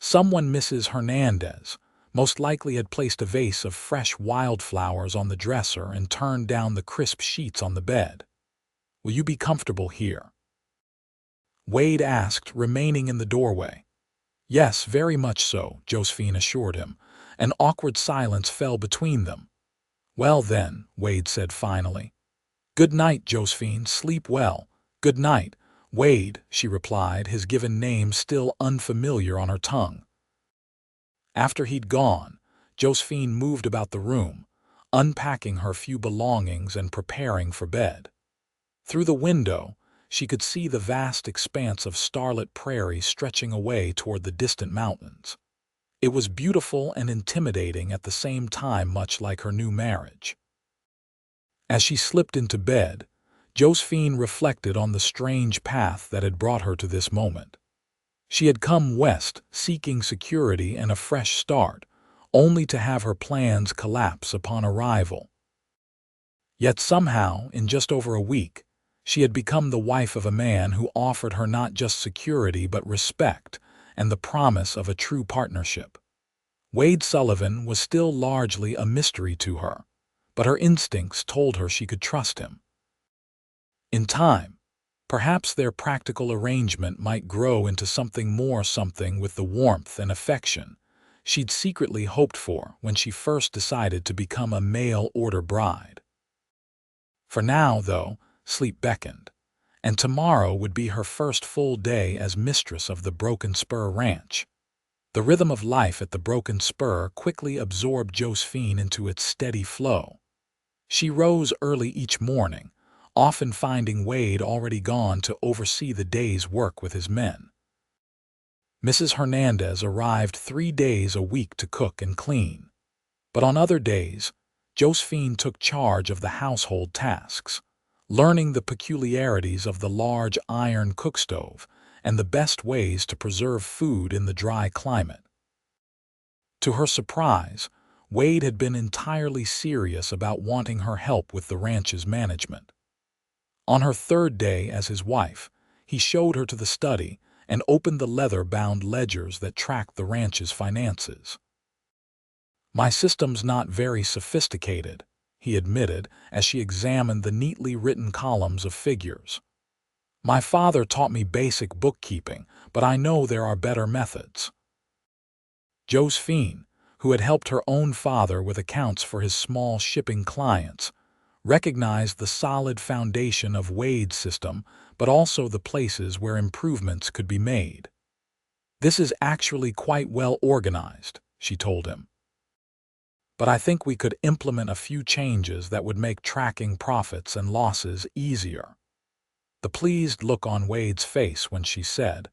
Someone, Mrs. Hernandez, most likely had placed a vase of fresh wildflowers on the dresser and turned down the crisp sheets on the bed. Will you be comfortable here? Wade asked, remaining in the doorway. Yes, very much so, Josephine assured him. An awkward silence fell between them. Well then, Wade said finally. Good night, Josephine. Sleep well. Good night. Wade, she replied, his given name still unfamiliar on her tongue. After he'd gone, Josephine moved about the room, unpacking her few belongings and preparing for bed. Through the window, she could see the vast expanse of starlit prairie stretching away toward the distant mountains. It was beautiful and intimidating at the same time, much like her new marriage. As she slipped into bed, Josephine reflected on the strange path that had brought her to this moment. She had come west seeking security and a fresh start, only to have her plans collapse upon arrival. Yet somehow, in just over a week, she had become the wife of a man who offered her not just security but respect and the promise of a true partnership. Wade Sullivan was still largely a mystery to her, but her instincts told her she could trust him. In time, perhaps their practical arrangement might grow into something more, something with the warmth and affection she'd secretly hoped for when she first decided to become a mail-order bride. For now, though, sleep beckoned, and tomorrow would be her first full day as mistress of the Broken Spur Ranch. The rhythm of life at the Broken Spur quickly absorbed Josephine into its steady flow. She rose early each morning, often finding Wade already gone to oversee the day's work with his men. Mrs. Hernandez arrived 3 days a week to cook and clean, but on other days, Josephine took charge of the household tasks, learning the peculiarities of the large iron cookstove and the best ways to preserve food in the dry climate. To her surprise, Wade had been entirely serious about wanting her help with the ranch's management. On her 3rd day as his wife, he showed her to the study and opened the leather-bound ledgers that tracked the ranch's finances. "My system's not very sophisticated," he admitted as she examined the neatly written columns of figures. "My father taught me basic bookkeeping, but I know there are better methods." Josephine, who had helped her own father with accounts for his small shipping clients, recognized the solid foundation of Wade's system, but also the places where improvements could be made. "This is actually quite well organized," she told him. "But I think we could implement a few changes that would make tracking profits and losses easier." The pleased look on Wade's face when she said,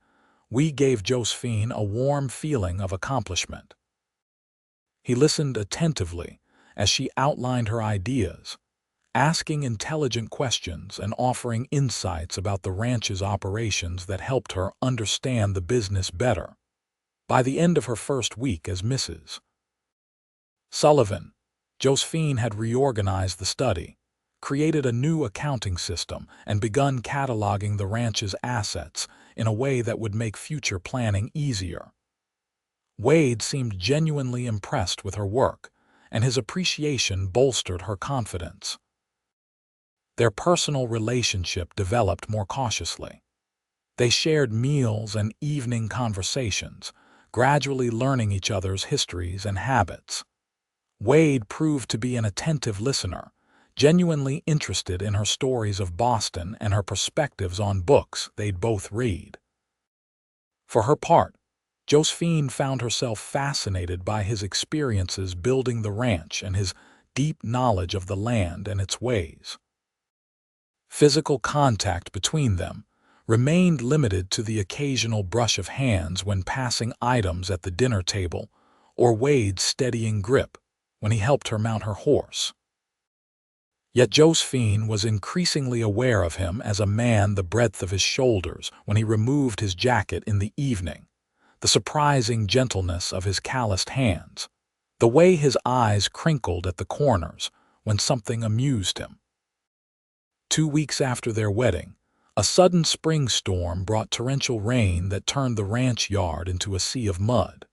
"We," gave Josephine a warm feeling of accomplishment. He listened attentively as she outlined her ideas, asking intelligent questions and offering insights about the ranch's operations that helped her understand the business better. By the end of her first week as Mrs. Sullivan, Josephine had reorganized the study, created a new accounting system, and begun cataloging the ranch's assets in a way that would make future planning easier. Wade seemed genuinely impressed with her work, and his appreciation bolstered her confidence. Their personal relationship developed more cautiously. They shared meals and evening conversations, gradually learning each other's histories and habits. Wade proved to be an attentive listener, genuinely interested in her stories of Boston and her perspectives on books they'd both read. For her part, Josephine found herself fascinated by his experiences building the ranch and his deep knowledge of the land and its ways. Physical contact between them remained limited to the occasional brush of hands when passing items at the dinner table or Wade's steadying grip when he helped her mount her horse. Yet Josephine was increasingly aware of him as a man the breadth of his shoulders when he removed his jacket in the evening, the surprising gentleness of his calloused hands, the way his eyes crinkled at the corners when something amused him. 2 weeks after their wedding, a sudden spring storm brought torrential rain that turned the ranch yard into a sea of mud.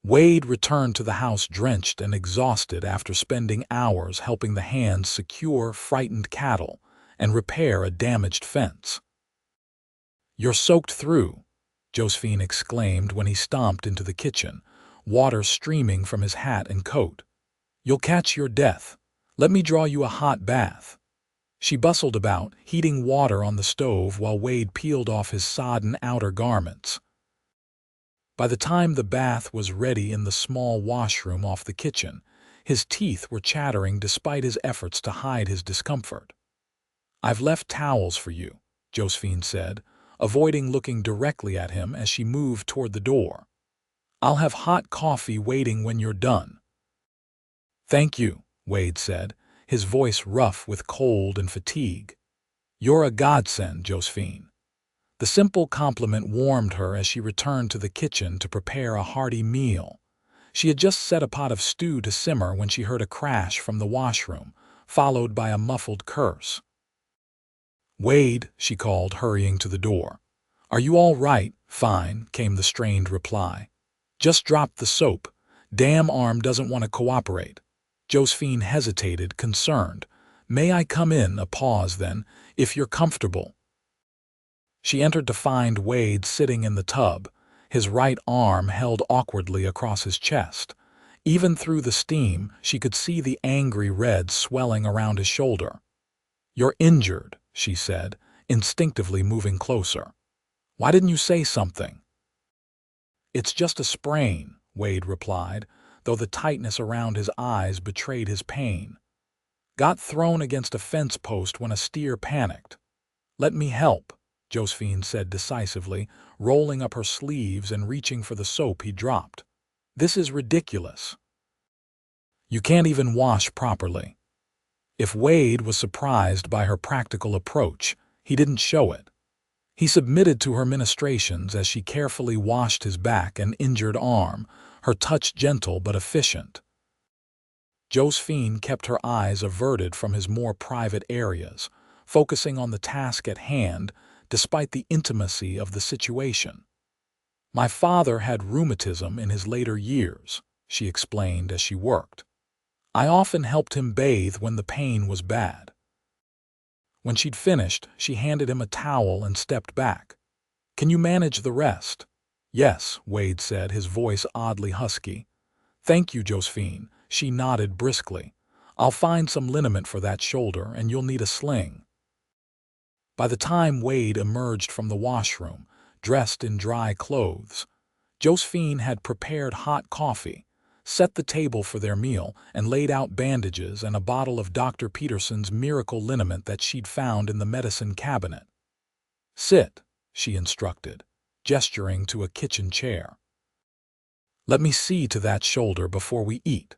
Wade returned to the house drenched and exhausted after spending hours helping the hands secure frightened cattle and repair a damaged fence. "You're soaked through," Josephine exclaimed when he stomped into the kitchen, water streaming from his hat and coat. "You'll catch your death. Let me draw you a hot bath." She bustled about, heating water on the stove while Wade peeled off his sodden outer garments. By the time the bath was ready in the small washroom off the kitchen, his teeth were chattering despite his efforts to hide his discomfort. "I've left towels for you," Josephine said, avoiding looking directly at him as she moved toward the door. "I'll have hot coffee waiting when you're done." "Thank you," Wade said, his voice rough with cold and fatigue. "You're a godsend, Josephine." The simple compliment warmed her as she returned to the kitchen to prepare a hearty meal. She had just set a pot of stew to simmer when she heard a crash from the washroom, followed by a muffled curse. "Wade," she called, hurrying to the door. "Are you all right?" "Fine," came the strained reply. "Just dropped the soap. Damn arm doesn't want to cooperate." Josephine hesitated, concerned. "May I come in?" A pause then. "If you're comfortable." She entered to find Wade sitting in the tub, his right arm held awkwardly across his chest. Even through the steam, she could see the angry red swelling around his shoulder. "You're injured," she said, instinctively moving closer. "Why didn't you say something?" "It's just a sprain," Wade replied, though the tightness around his eyes betrayed his pain. "Got thrown against a fence post when a steer panicked." "Let me help," Josephine said decisively, rolling up her sleeves and reaching for the soap he dropped. "This is ridiculous. You can't even wash properly." If Wade was surprised by her practical approach, he didn't show it. He submitted to her ministrations as she carefully washed his back and injured arm, her touch gentle but efficient. Josephine kept her eyes averted from his more private areas, focusing on the task at hand despite the intimacy of the situation. "My father had rheumatism in his later years," she explained as she worked. "I often helped him bathe when the pain was bad." When she'd finished, she handed him a towel and stepped back. "Can you manage the rest?" "Yes," Wade said, his voice oddly husky. "Thank you, Josephine." She nodded briskly. "I'll find some liniment for that shoulder, and you'll need a sling." By the time Wade emerged from the washroom, dressed in dry clothes, Josephine had prepared hot coffee, set the table for their meal, and laid out bandages and a bottle of Dr. Peterson's miracle liniment that she'd found in the medicine cabinet. "Sit," she instructed, gesturing to a kitchen chair. "Let me see to that shoulder before we eat."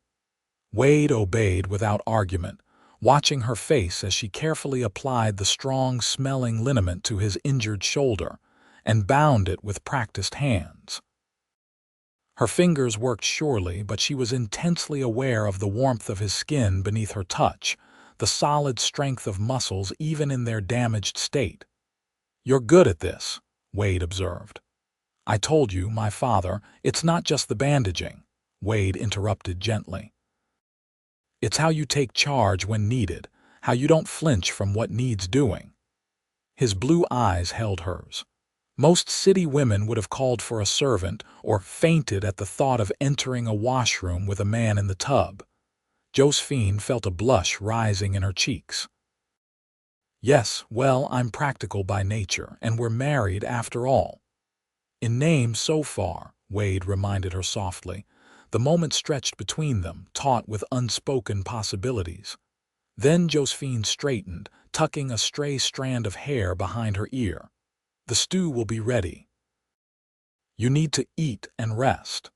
Wade obeyed without argument, watching her face as she carefully applied the strong-smelling liniment to his injured shoulder and bound it with practiced hands. Her fingers worked surely, but she was intensely aware of the warmth of his skin beneath her touch, the solid strength of muscles even in their damaged state. "You're good at this," Wade observed. "I told you, my father, it's not just the bandaging," Wade interrupted gently. "It's how you take charge when needed, how you don't flinch from what needs doing." His blue eyes held hers. Most city women would have called for a servant or fainted at the thought of entering a washroom with a man in the tub. Josephine felt a blush rising in her cheeks. "Yes, well, I'm practical by nature, and we're married after all." "In name so far," Wade reminded her softly. The moment stretched between them, taut with unspoken possibilities. Then Josephine straightened, tucking a stray strand of hair behind her ear. "The stew will be ready. You need to eat and rest."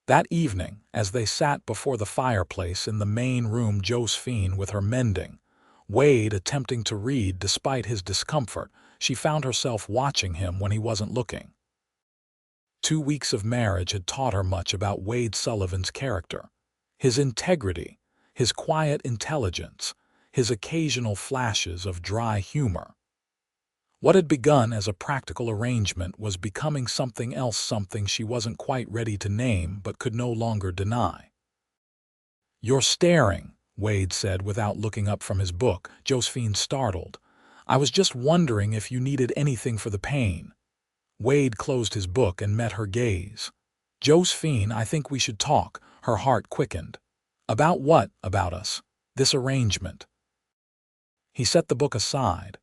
That evening, as they sat before the fireplace in the main room, Josephine with her mending, Wade attempting to read despite his discomfort, she found herself watching him when he wasn't looking. 2 weeks of marriage had taught her much about Wade Sullivan's character, his integrity, his quiet intelligence, his occasional flashes of dry humor. What had begun as a practical arrangement was becoming something else, something she wasn't quite ready to name but could no longer deny. "You're staring," Wade said without looking up from his book. Josephine startled. "I was just wondering if you needed anything for the pain." Wade closed his book and met her gaze. "Josephine, I think we should talk." Her heart quickened. "About what?" "About us. This arrangement." He set the book aside.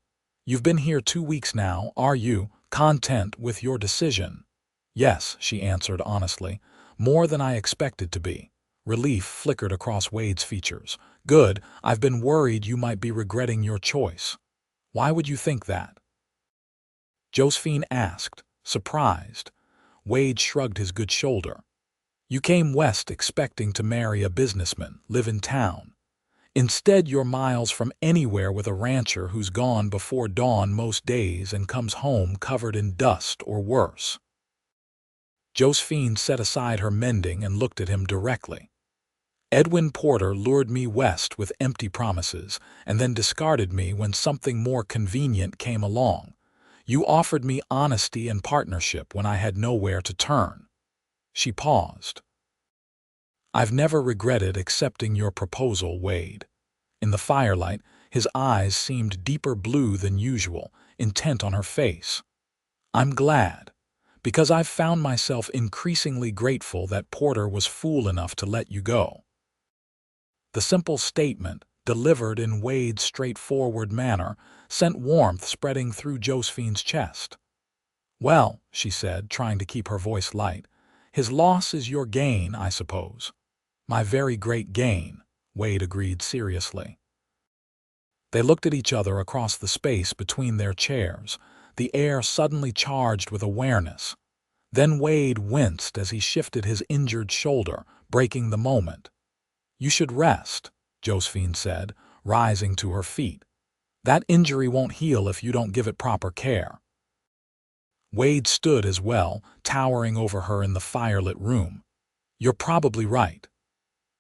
"You've been here 2 weeks now. Are you content with your decision?" "Yes," she answered honestly. "More than I expected to be." Relief flickered across Wade's features. "Good. I've been worried you might be regretting your choice." "Why would you think that?" Josephine asked, surprised. Wade shrugged his good shoulder. "You came west expecting to marry a businessman, live in town. Instead, you're miles from anywhere with a rancher who's gone before dawn most days and comes home covered in dust or worse." Josephine set aside her mending and looked at him directly. "Edwin Porter lured me west with empty promises and then discarded me when something more convenient came along. You offered me honesty and partnership when I had nowhere to turn." She paused. "I've never regretted accepting your proposal, Wade." In the firelight, his eyes seemed deeper blue than usual, intent on her face. "I'm glad, because I've found myself increasingly grateful that Porter was fool enough to let you go." The simple statement, delivered in Wade's straightforward manner, sent warmth spreading through Josephine's chest. "Well," she said, trying to keep her voice light, "his loss is your gain, I suppose." "My very great gain," Wade agreed seriously. They looked at each other across the space between their chairs, the air suddenly charged with awareness. Then Wade winced as he shifted his injured shoulder, breaking the moment. "You should rest," Josephine said, rising to her feet. "That injury won't heal if you don't give it proper care." Wade stood as well, towering over her in the firelit room. "You're probably right."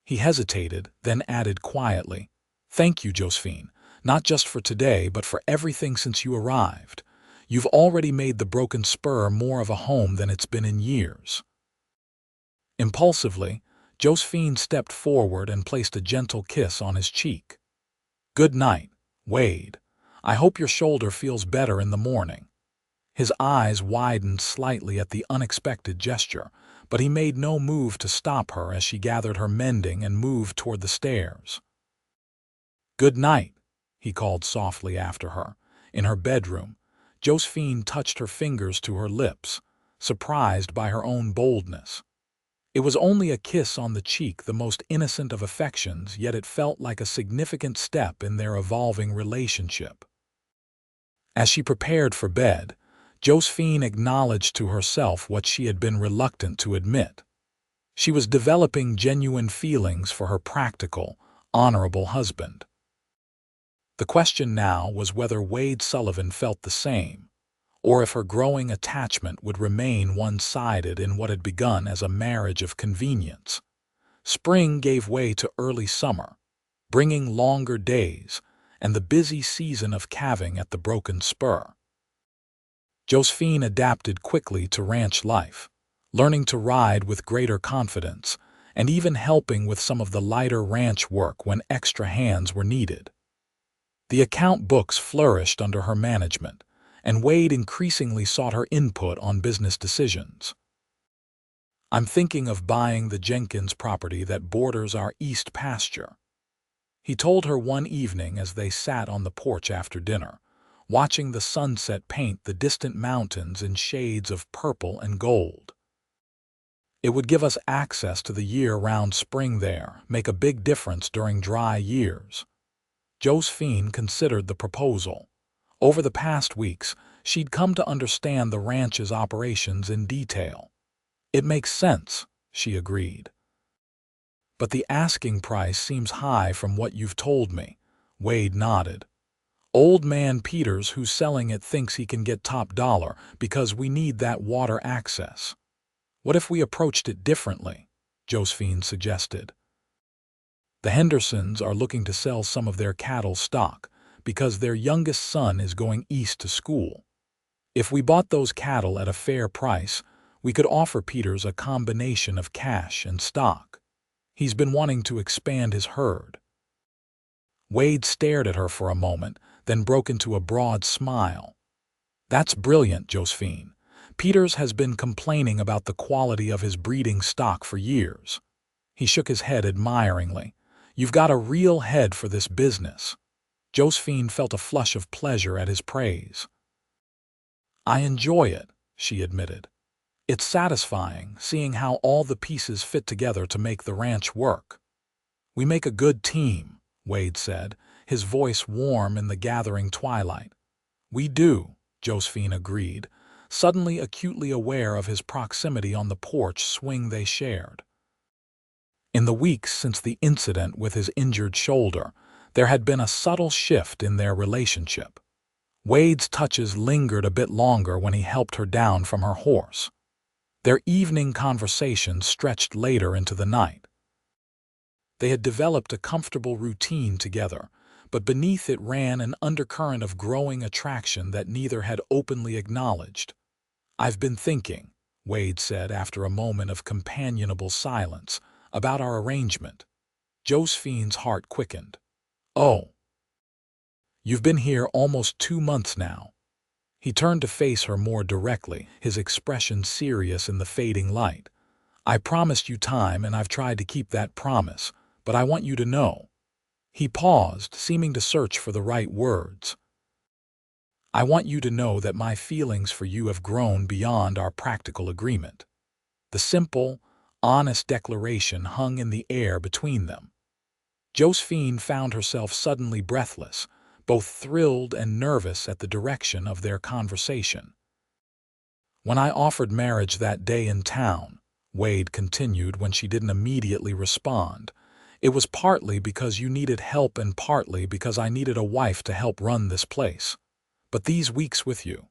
He hesitated, then added quietly, "Thank you, Josephine, not just for today, but for everything since you arrived. You've already made the Broken Spur more of a home than it's been in years." Impulsively, Josephine stepped forward and placed a gentle kiss on his cheek. "Good night, Wade. I hope your shoulder feels better in the morning." His eyes widened slightly at the unexpected gesture, but he made no move to stop her as she gathered her mending and moved toward the stairs. "Good night," he called softly after her. In her bedroom, Josephine touched her fingers to her lips, surprised by her own boldness. It was only a kiss on the cheek, the most innocent of affections, yet it felt like a significant step in their evolving relationship. As she prepared for bed, Josephine acknowledged to herself what she had been reluctant to admit. She was developing genuine feelings for her practical, honorable husband. The question now was whether Wade Sullivan felt the same, or if her growing attachment would remain one-sided in what had begun as a marriage of convenience. Spring gave way to early summer, bringing longer days and the busy season of calving at the Broken Spur. Josephine adapted quickly to ranch life, learning to ride with greater confidence and even helping with some of the lighter ranch work when extra hands were needed. The account books flourished under her management, and Wade increasingly sought her input on business decisions. "I'm thinking of buying the Jenkins property that borders our east pasture," he told her one evening as they sat on the porch after dinner, watching the sunset paint the distant mountains in shades of purple and gold. "It would give us access to the year-round spring there, make a big difference during dry years." Josephine considered the proposal. Over the past weeks, she'd come to understand the ranch's operations in detail. "It makes sense," she agreed. "But the asking price seems high from what you've told me," Wade nodded. "Old man Peters who's selling it thinks he can get top dollar because we need that water access." "What if we approached it differently?" Josephine suggested. "The Hendersons are looking to sell some of their cattle stock because their youngest son is going east to school. If we bought those cattle at a fair price, we could offer Peters a combination of cash and stock. He's been wanting to expand his herd." Wade stared at her for a moment, then broke into a broad smile. "That's brilliant, Josephine. Peters has been complaining about the quality of his breeding stock for years." He shook his head admiringly. "You've got a real head for this business." Josephine felt a flush of pleasure at his praise. "I enjoy it," she admitted. "It's satisfying, seeing how all the pieces fit together to make the ranch work." "We make a good team," Wade said, his voice warm in the gathering twilight. "We do," Josephine agreed, suddenly acutely aware of his proximity on the porch swing they shared. In the weeks since the incident with his injured shoulder, there had been a subtle shift in their relationship. Wade's touches lingered a bit longer when he helped her down from her horse. Their evening conversations stretched later into the night. They had developed a comfortable routine together, but beneath it ran an undercurrent of growing attraction that neither had openly acknowledged. "I've been thinking," Wade said after a moment of companionable silence, "about our arrangement." Josephine's heart quickened. "Oh, you've been here almost 2 months now." He turned to face her more directly, his expression serious in the fading light. "I promised you time, and I've tried to keep that promise, but I want you to know." He paused, seeming to search for the right words. "I want you to know that my feelings for you have grown beyond our practical agreement." The simple, honest declaration hung in the air between them. Josephine found herself suddenly breathless, both thrilled and nervous at the direction of their conversation. "When I offered marriage that day in town," Wade continued when she didn't immediately respond, "it was partly because you needed help and partly because I needed a wife to help run this place. But these weeks with you—"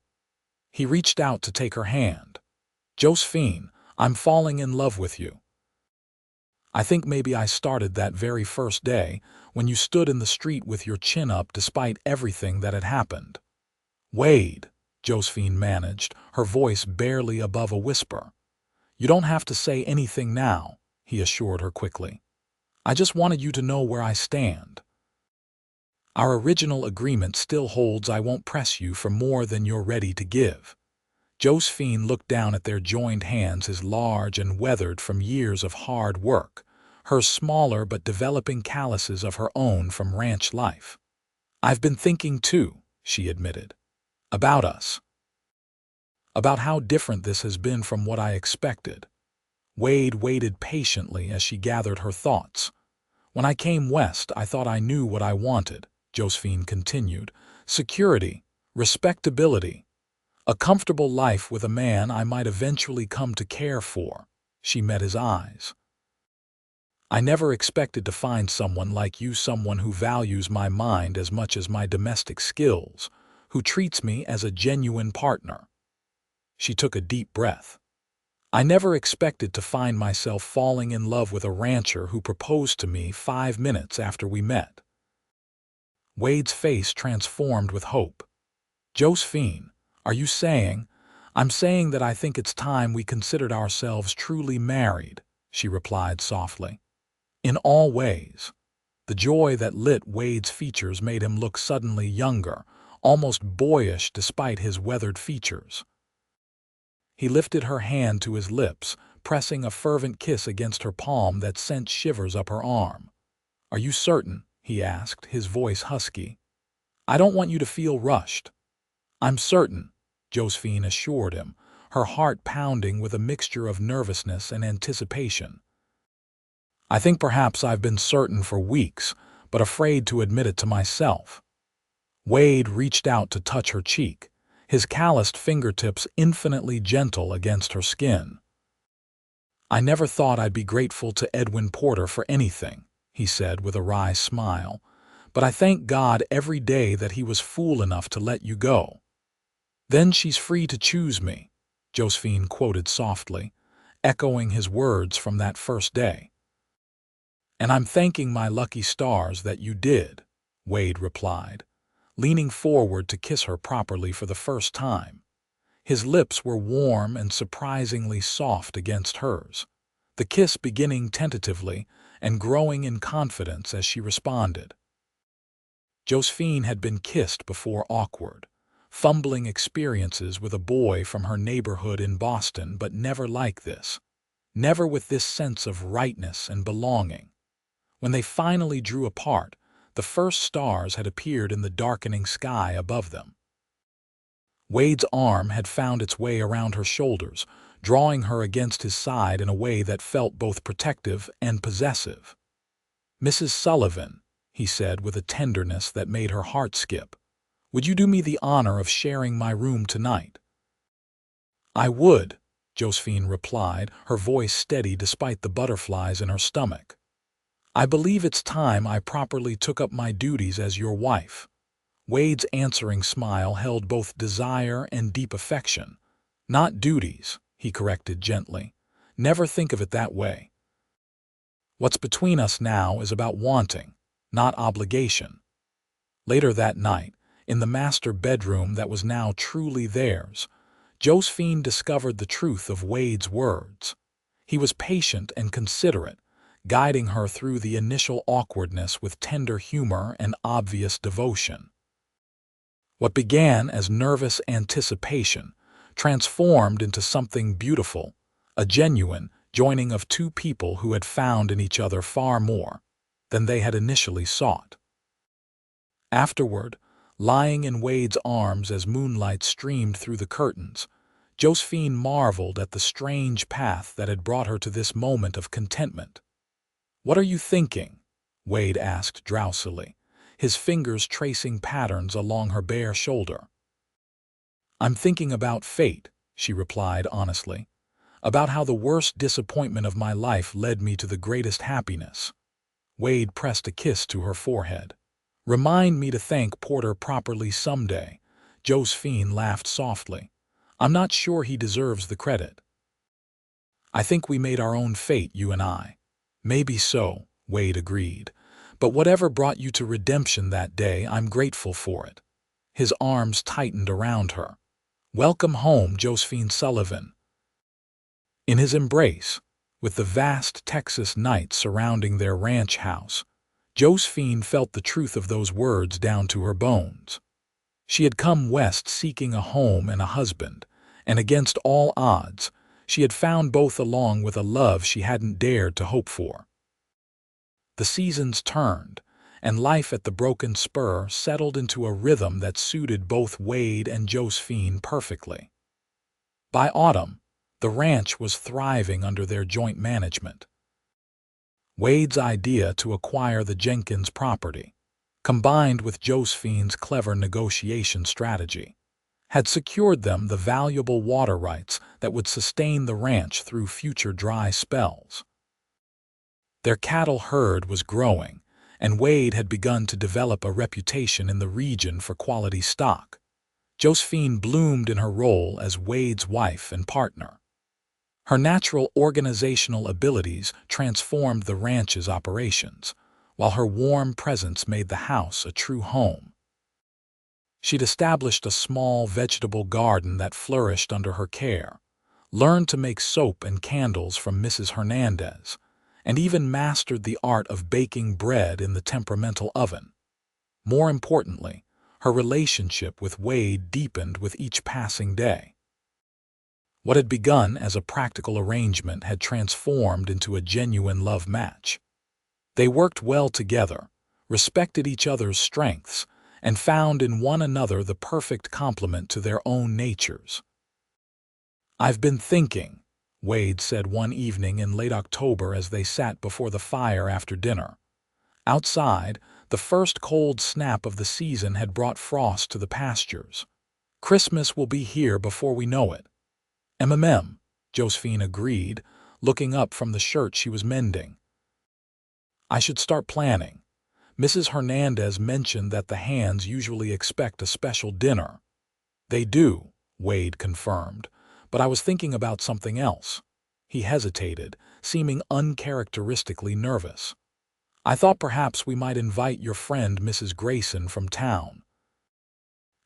He reached out to take her hand. "Josephine, I'm falling in love with you. I think maybe I started that very first day when you stood in the street with your chin up despite everything that had happened." "Wade," Josephine managed, her voice barely above a whisper. "You don't have to say anything now," he assured her quickly. "I just wanted you to know where I stand. Our original agreement still holds. I won't press you for more than you're ready to give." Josephine looked down at their joined hands, his large and weathered from years of hard work, her smaller but developing calluses of her own from ranch life. "I've been thinking too," she admitted. "About us. About how different this has been from what I expected." Wade waited patiently as she gathered her thoughts. "When I came west, I thought I knew what I wanted," Josephine continued. "Security, respectability, a comfortable life with a man I might eventually come to care for." She met his eyes. "I never expected to find someone like you, someone who values my mind as much as my domestic skills, who treats me as a genuine partner." She took a deep breath. "I never expected to find myself falling in love with a rancher who proposed to me 5 minutes after we met." Wade's face transformed with hope. "Josephine, are you saying—" "I'm saying that I think it's time we considered ourselves truly married," she replied softly. "In all ways." The joy that lit Wade's features made him look suddenly younger, almost boyish despite his weathered features. He lifted her hand to his lips, pressing a fervent kiss against her palm that sent shivers up her arm. "Are you certain?" he asked, his voice husky. "I don't want you to feel rushed." "I'm certain," Josephine assured him, her heart pounding with a mixture of nervousness and anticipation. "I think perhaps I've been certain for weeks, but afraid to admit it to myself." Wade reached out to touch her cheek, his calloused fingertips infinitely gentle against her skin. "I never thought I'd be grateful to Edwin Porter for anything," he said with a wry smile, "but I thank God every day that he was fool enough to let you go." "Then she's free to choose me," Josephine quoted softly, echoing his words from that first day. "And I'm thanking my lucky stars that you did," Wade replied, leaning forward to kiss her properly for the first time. His lips were warm and surprisingly soft against hers, the kiss beginning tentatively and growing in confidence as she responded. Josephine had been kissed before awkward, fumbling experiences with a boy from her neighborhood in Boston, but never like this, never with this sense of rightness and belonging. When they finally drew apart, The first stars had appeared in the darkening sky above them. Wade's arm had found its way around her shoulders, drawing her against his side in a way that felt both protective and possessive. "Mrs. Sullivan," he said with a tenderness that made her heart skip, "would you do me the honor of sharing my room tonight?" "I would," Josephine replied, her voice steady despite the butterflies in her stomach. "I believe it's time I properly took up my duties as your wife." Wade's answering smile held both desire and deep affection. "Not duties," he corrected gently. "Never think of it that way. What's between us now is about wanting, not obligation." Later that night, in the master bedroom that was now truly theirs, Josephine discovered the truth of Wade's words. He was patient and considerate, guiding her through the initial awkwardness with tender humor and obvious devotion. What began as nervous anticipation transformed into something beautiful, a genuine joining of two people who had found in each other far more than they had initially sought. Afterward, lying in Wade's arms as moonlight streamed through the curtains, Josephine marveled at the strange path that had brought her to this moment of contentment. "What are you thinking?" Wade asked drowsily, his fingers tracing patterns along her bare shoulder. "I'm thinking about fate," she replied honestly, "about how the worst disappointment of my life led me to the greatest happiness." Wade pressed a kiss to her forehead. "Remind me to thank Porter properly someday." Josephine laughed softly. "I'm not sure he deserves the credit." "I think we made our own fate, you and I." "Maybe so," Wade agreed. "But whatever brought you to redemption that day, I'm grateful for it." His arms tightened around her. "Welcome home, Josephine Sullivan." In his embrace, with the vast Texas night surrounding their ranch house, Josephine felt the truth of those words down to her bones. She had come west seeking a home and a husband, and against all odds, she had found both along with a love she hadn't dared to hope for. The seasons turned, and life at the Broken Spur settled into a rhythm that suited both Wade and Josephine perfectly. By autumn, the ranch was thriving under their joint management. Wade's idea to acquire the Jenkins property, combined with Josephine's clever negotiation strategy, had secured them the valuable water rights that would sustain the ranch through future dry spells. Their cattle herd was growing, and Wade had begun to develop a reputation in the region for quality stock. Josephine bloomed in her role as Wade's wife and partner. Her natural organizational abilities transformed the ranch's operations, while her warm presence made the house a true home. She'd established a small vegetable garden that flourished under her care, learned to make soap and candles from Mrs. Hernandez, and even mastered the art of baking bread in the temperamental oven. More importantly, her relationship with Wade deepened with each passing day. What had begun as a practical arrangement had transformed into a genuine love match. They worked well together, respected each other's strengths, and found in one another the perfect complement to their own natures. "I've been thinking," Wade said one evening in late October as they sat before the fire after dinner. Outside, the first cold snap of the season had brought frost to the pastures. "Christmas will be here before we know it." Josephine agreed, looking up from the shirt she was mending. "I should start planning. Mrs. Hernandez mentioned that the hands usually expect a special dinner." "They do," Wade confirmed, "but I was thinking about something else." He hesitated, seeming uncharacteristically nervous. "I thought perhaps we might invite your friend Mrs. Grayson from town.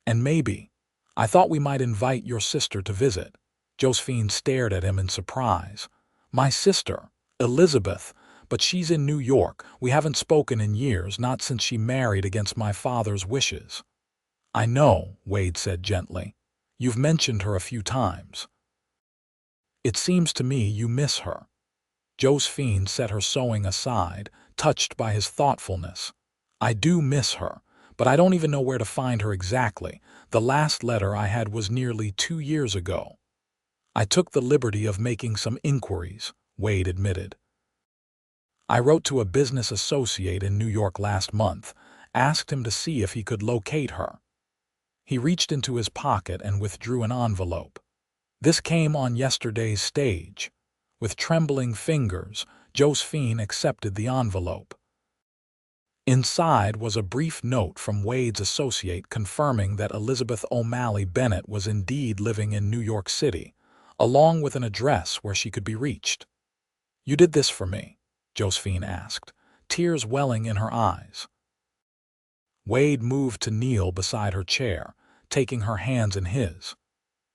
And maybe, I thought we might invite your sister to visit." Josephine stared at him in surprise. "My sister, Elizabeth, but she's in New York. We haven't spoken in years, not since she married against my father's wishes." "I know," Wade said gently. "You've mentioned her a few times." "It seems to me you miss her." Josephine set her sewing aside, touched by his thoughtfulness. I do miss her, but I don't even know where to find her exactly. The last letter I had was nearly 2 years ago. I took the liberty of making some inquiries, Wade admitted. I wrote to a business associate in New York last month, asked him to see if he could locate her. He reached into his pocket and withdrew an envelope. This came on yesterday's stage. With trembling fingers, Josephine accepted the envelope. Inside was a brief note from Wade's associate confirming that Elizabeth O'Malley Bennett was indeed living in New York City, along with an address where she could be reached. "You did this for me?" Josephine asked, tears welling in her eyes. Wade moved to kneel beside her chair, taking her hands in his.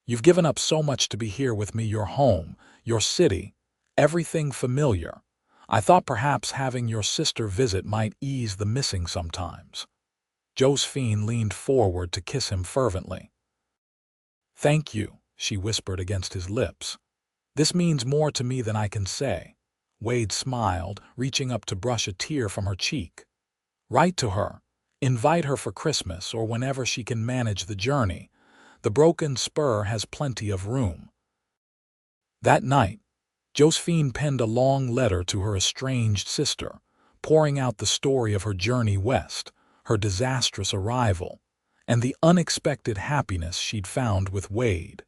"You've given up so much to be here with me, your home, your city, everything familiar. I thought perhaps having your sister visit might ease the missing sometimes." Josephine leaned forward to kiss him fervently. "Thank you," she whispered against his lips. "This means more to me than I can say." Wade smiled, reaching up to brush a tear from her cheek. "Write to her. Invite her for Christmas or whenever she can manage the journey. The Broken Spur has plenty of room." That night, Josephine penned a long letter to her estranged sister, pouring out the story of her journey west, her disastrous arrival, and the unexpected happiness she'd found with Wade.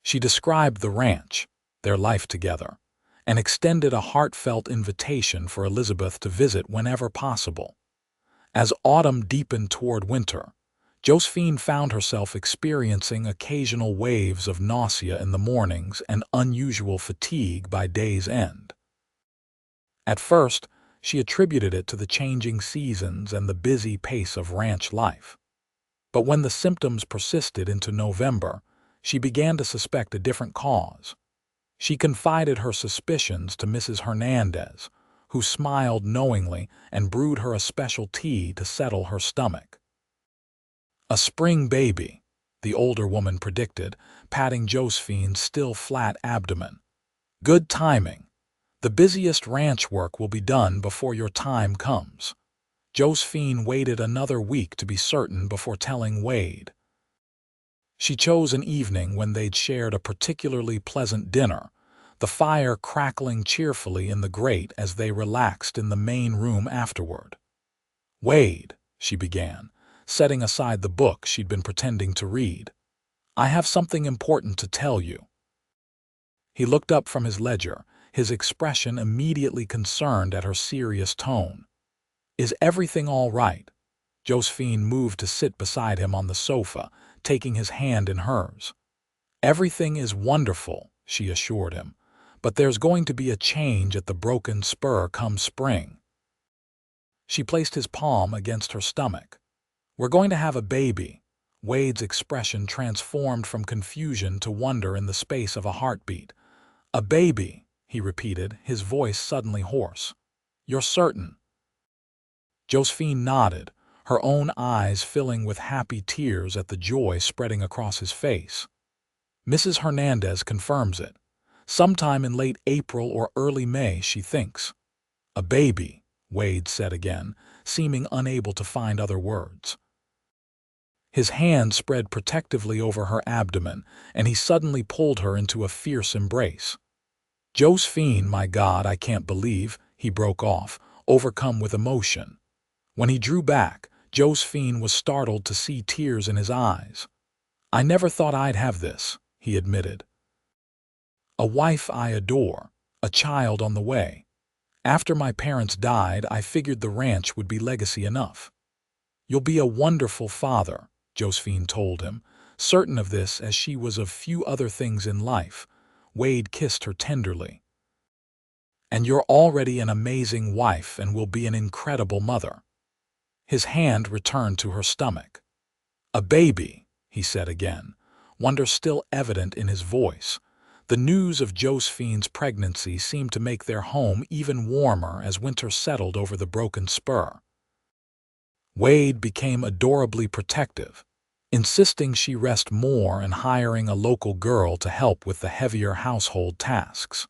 She described the ranch, their life together, and extended a heartfelt invitation for Elizabeth to visit whenever possible. As autumn deepened toward winter, Josephine found herself experiencing occasional waves of nausea in the mornings and unusual fatigue by day's end. At first, she attributed it to the changing seasons and the busy pace of ranch life. But when the symptoms persisted into November, she began to suspect a different cause. She confided her suspicions to Mrs. Hernandez, who smiled knowingly and brewed her a special tea to settle her stomach. "A spring baby," the older woman predicted, patting Josephine's still flat abdomen. "Good timing. The busiest ranch work will be done before your time comes." Josephine waited another week to be certain before telling Wade. She chose an evening when they'd shared a particularly pleasant dinner, the fire crackling cheerfully in the grate as they relaxed in the main room afterward. "Wade," she began, setting aside the book she'd been pretending to read, "I have something important to tell you." He looked up from his ledger, his expression immediately concerned at her serious tone. "Is everything all right?" Josephine moved to sit beside him on the sofa, taking his hand in hers. "Everything is wonderful," she assured him, "but there's going to be a change at the Broken Spur come spring." She placed his palm against her stomach. "We're going to have a baby." Wade's expression transformed from confusion to wonder in the space of a heartbeat. "A baby," he repeated, his voice suddenly hoarse. "You're certain?" Josephine nodded, her own eyes filling with happy tears at the joy spreading across his face. "Mrs. Hernandez confirms it. Sometime in late April or early May, she thinks." "A baby," Wade said again, seeming unable to find other words. His hand spread protectively over her abdomen, and he suddenly pulled her into a fierce embrace. "Josephine, my God, I can't believe," he broke off, overcome with emotion. When he drew back, Josephine was startled to see tears in his eyes. "I never thought I'd have this," he admitted. "A wife I adore, a child on the way. After my parents died, I figured the ranch would be legacy enough." "You'll be a wonderful father," Josephine told him, certain of this as she was of few other things in life. Wade kissed her tenderly. "And you're already an amazing wife and will be an incredible mother." His hand returned to her stomach. "A baby," he said again, wonder still evident in his voice. The news of Josephine's pregnancy seemed to make their home even warmer as winter settled over the Broken Spur. Wade became adorably protective, insisting she rest more and hiring a local girl to help with the heavier household tasks.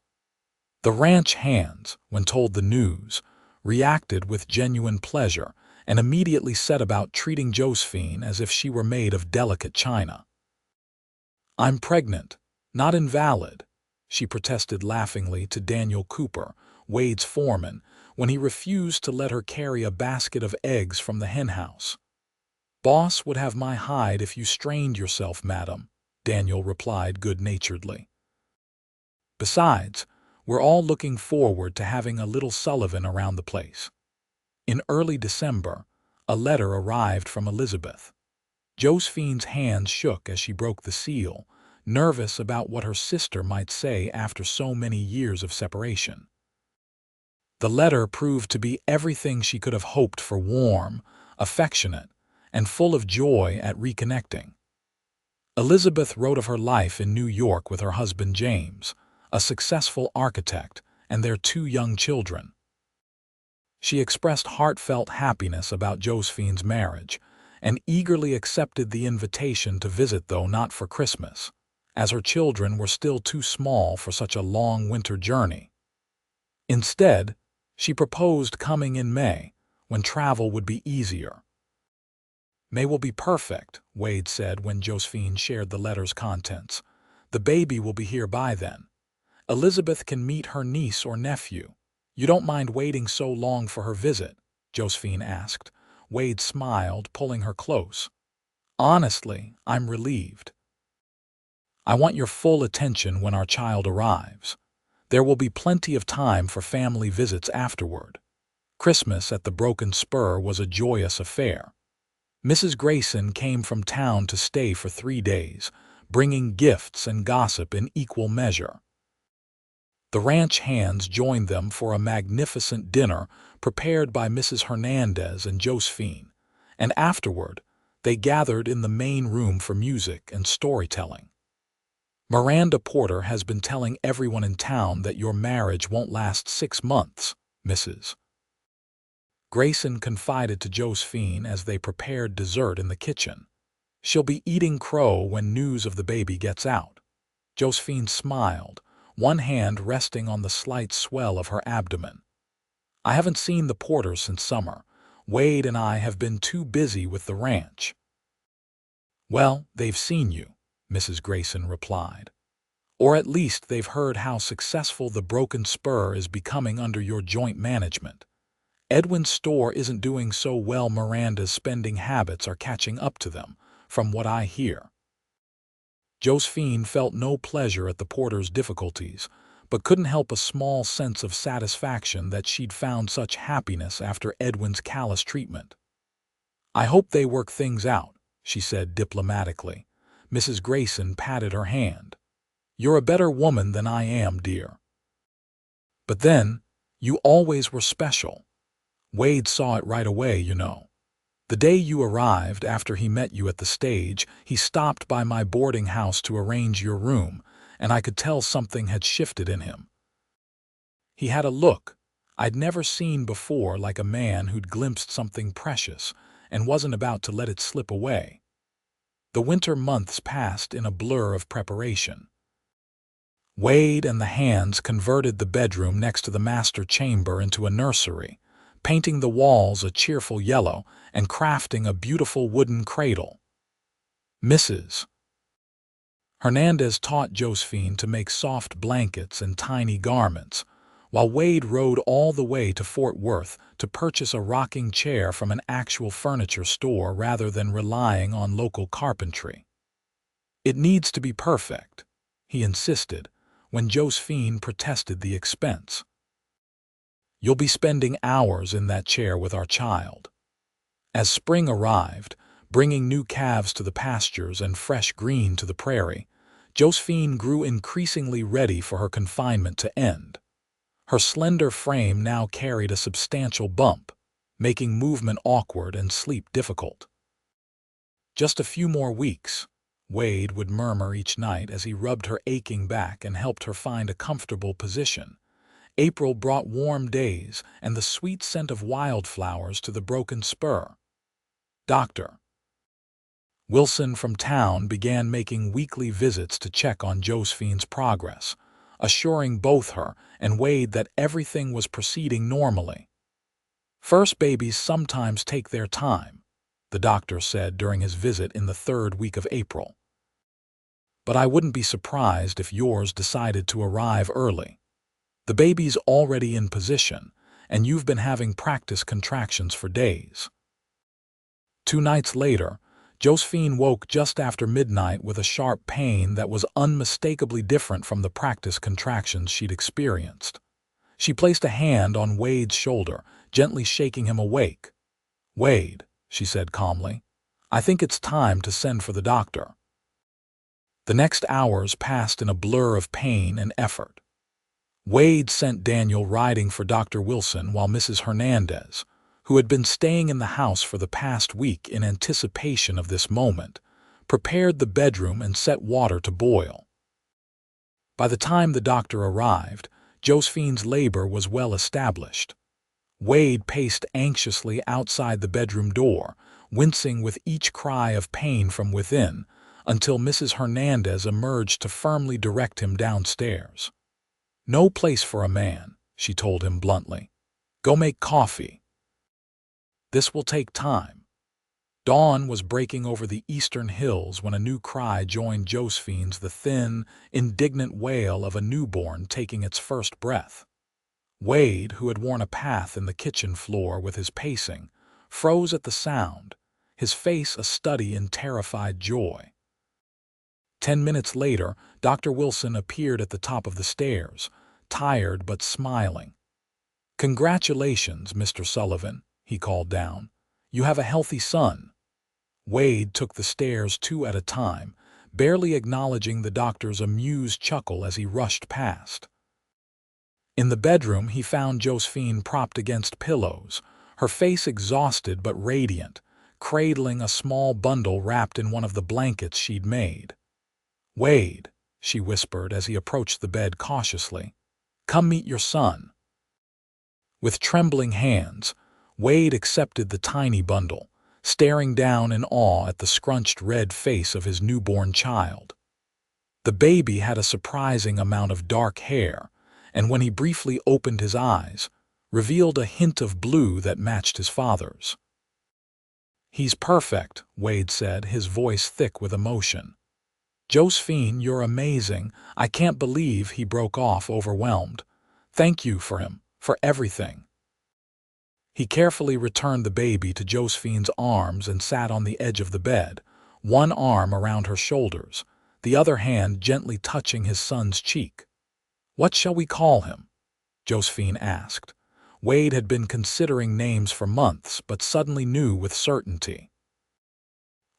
The ranch hands, when told the news, reacted with genuine pleasure, and immediately set about treating Josephine as if she were made of delicate china. "I'm pregnant, not invalid," she protested laughingly to Daniel Cooper, Wade's foreman, when he refused to let her carry a basket of eggs from the henhouse. "Boss would have my hide if you strained yourself, madam," Daniel replied good-naturedly. "Besides, we're all looking forward to having a little Sullivan around the place." In early December, a letter arrived from Elizabeth. Josephine's hands shook as she broke the seal, nervous about what her sister might say after so many years of separation. The letter proved to be everything she could have hoped for: warm, affectionate, and full of joy at reconnecting. Elizabeth wrote of her life in New York with her husband James, a successful architect, and their 2 young children. She expressed heartfelt happiness about Josephine's marriage, and eagerly accepted the invitation to visit, though not for Christmas, as her children were still too small for such a long winter journey. Instead, she proposed coming in May, when travel would be easier. "May will be perfect," Wade said when Josephine shared the letter's contents. "The baby will be here by then. Elizabeth can meet her niece or nephew. You don't mind waiting so long for her visit?" Josephine asked. Wade smiled, pulling her close. "Honestly, I'm relieved. I want your full attention when our child arrives. There will be plenty of time for family visits afterward." Christmas at the Broken Spur was a joyous affair. Mrs. Grayson came from town to stay for 3 days, bringing gifts and gossip in equal measure. The ranch hands joined them for a magnificent dinner prepared by Mrs. Hernandez and Josephine, and afterward they gathered in the main room for music and storytelling. "Miranda Porter has been telling everyone in town that your marriage won't last 6 months, Mrs. Grayson confided to Josephine as they prepared dessert in the kitchen. "She'll be eating crow when news of the baby gets out." Josephine smiled, one hand resting on the slight swell of her abdomen. "I haven't seen the Porters since summer. Wade and I have been too busy with the ranch." "Well, they've seen you," Mrs. Grayson replied. "Or at least they've heard how successful the Broken Spur is becoming under your joint management. Edwin's store isn't doing so well. Miranda's spending habits are catching up to them, from what I hear." Josephine felt no pleasure at the Porters' difficulties, but couldn't help a small sense of satisfaction that she'd found such happiness after Edwin's callous treatment. "I hope they work things out," she said diplomatically. Mrs. Grayson patted her hand. "You're a better woman than I am, dear. But then, you always were special. Wade saw it right away, you know. The day you arrived, after he met you at the stage, he stopped by my boarding house to arrange your room, and I could tell something had shifted in him. He had a look I'd never seen before, like a man who'd glimpsed something precious and wasn't about to let it slip away." The winter months passed in a blur of preparation. Wade and the hands converted the bedroom next to the master chamber into a nursery, painting the walls a cheerful yellow and crafting a beautiful wooden cradle. Mrs. Hernandez taught Josephine to make soft blankets and tiny garments, while Wade rode all the way to Fort Worth to purchase a rocking chair from an actual furniture store rather than relying on local carpentry. "It needs to be perfect," he insisted, when Josephine protested the expense. "You'll be spending hours in that chair with our child." As spring arrived, bringing new calves to the pastures and fresh green to the prairie, Josephine grew increasingly ready for her confinement to end. Her slender frame now carried a substantial bump, making movement awkward and sleep difficult. "Just a few more weeks," Wade would murmur each night as he rubbed her aching back and helped her find a comfortable position. April brought warm days and the sweet scent of wildflowers to the Broken Spur. Dr. Wilson from town began making weekly visits to check on Josephine's progress, assuring both her and Wade that everything was proceeding normally. First babies sometimes take their time, the doctor said during his visit in the 3rd week of April. But I wouldn't be surprised if yours decided to arrive early. The baby's already in position, and you've been having practice contractions for days. 2 nights later, Josephine woke just after midnight with a sharp pain that was unmistakably different from the practice contractions she'd experienced. She placed a hand on Wade's shoulder, gently shaking him awake. "Wade," she said calmly, "I think it's time to send for the doctor." The next hours passed in a blur of pain and effort. Wade sent Daniel riding for Dr. Wilson while Mrs. Hernandez, who had been staying in the house for the past week in anticipation of this moment, prepared the bedroom and set water to boil. By the time the doctor arrived, Josephine's labor was well established. Wade paced anxiously outside the bedroom door, wincing with each cry of pain from within, until Mrs. Hernandez emerged to firmly direct him downstairs. "No place for a man," she told him bluntly. "Go make coffee. This will take time." Dawn was breaking over the eastern hills when a new cry joined Josephine's, the thin, indignant wail of a newborn taking its first breath. Wade, who had worn a path in the kitchen floor with his pacing, froze at the sound, his face a study in terrified joy. 10 minutes later, Dr. Wilson appeared at the top of the stairs, tired but smiling. "Congratulations, Mr. Sullivan," he called down. "You have a healthy son." Wade took the stairs 2 at a time, barely acknowledging the doctor's amused chuckle as he rushed past. In the bedroom, he found Josephine propped against pillows, her face exhausted but radiant, cradling a small bundle wrapped in one of the blankets she'd made. "Wade," she whispered as he approached the bed cautiously, "come meet your son." With trembling hands, Wade accepted the tiny bundle, staring down in awe at the scrunched red face of his newborn child. The baby had a surprising amount of dark hair, and when he briefly opened his eyes, revealed a hint of blue that matched his father's. "He's perfect," Wade said, his voice thick with emotion. "Josephine, you're amazing. I can't believe," he broke off, overwhelmed. "Thank you for him, for everything." He carefully returned the baby to Josephine's arms and sat on the edge of the bed, one arm around her shoulders, the other hand gently touching his son's cheek. "What shall we call him?" Josephine asked. Wade had been considering names for months, but suddenly knew with certainty.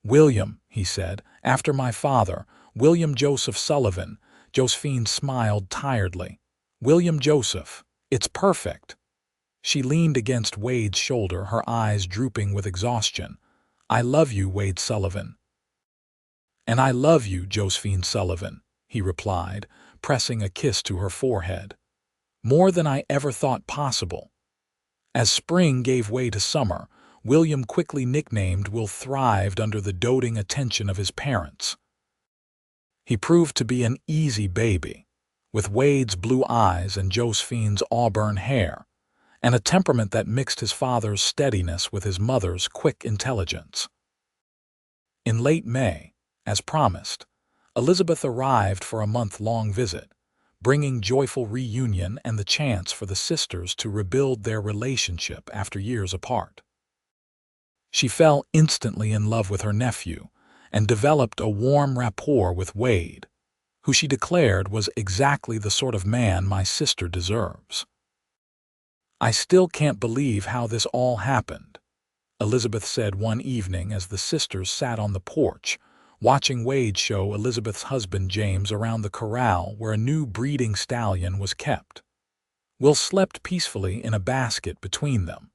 "William," he said, "after my father, William Joseph Sullivan." Josephine smiled tiredly. "William Joseph. It's perfect." She leaned against Wade's shoulder, her eyes drooping with exhaustion. "I love you, Wade Sullivan." "And I love you, Josephine Sullivan," he replied, pressing a kiss to her forehead. "More than I ever thought possible." As spring gave way to summer, William, quickly nicknamed Will, thrived under the doting attention of his parents. He proved to be an easy baby, with Wade's blue eyes and Josephine's auburn hair, and a temperament that mixed his father's steadiness with his mother's quick intelligence. In late May, as promised, Elizabeth arrived for a month-long visit, bringing joyful reunion and the chance for the sisters to rebuild their relationship after years apart. She fell instantly in love with her nephew and developed a warm rapport with Wade, who she declared was exactly the sort of man my sister deserves. "I still can't believe how this all happened," Elizabeth said one evening as the sisters sat on the porch, watching Wade show Elizabeth's husband James around the corral where a new breeding stallion was kept. Will slept peacefully in a basket between them.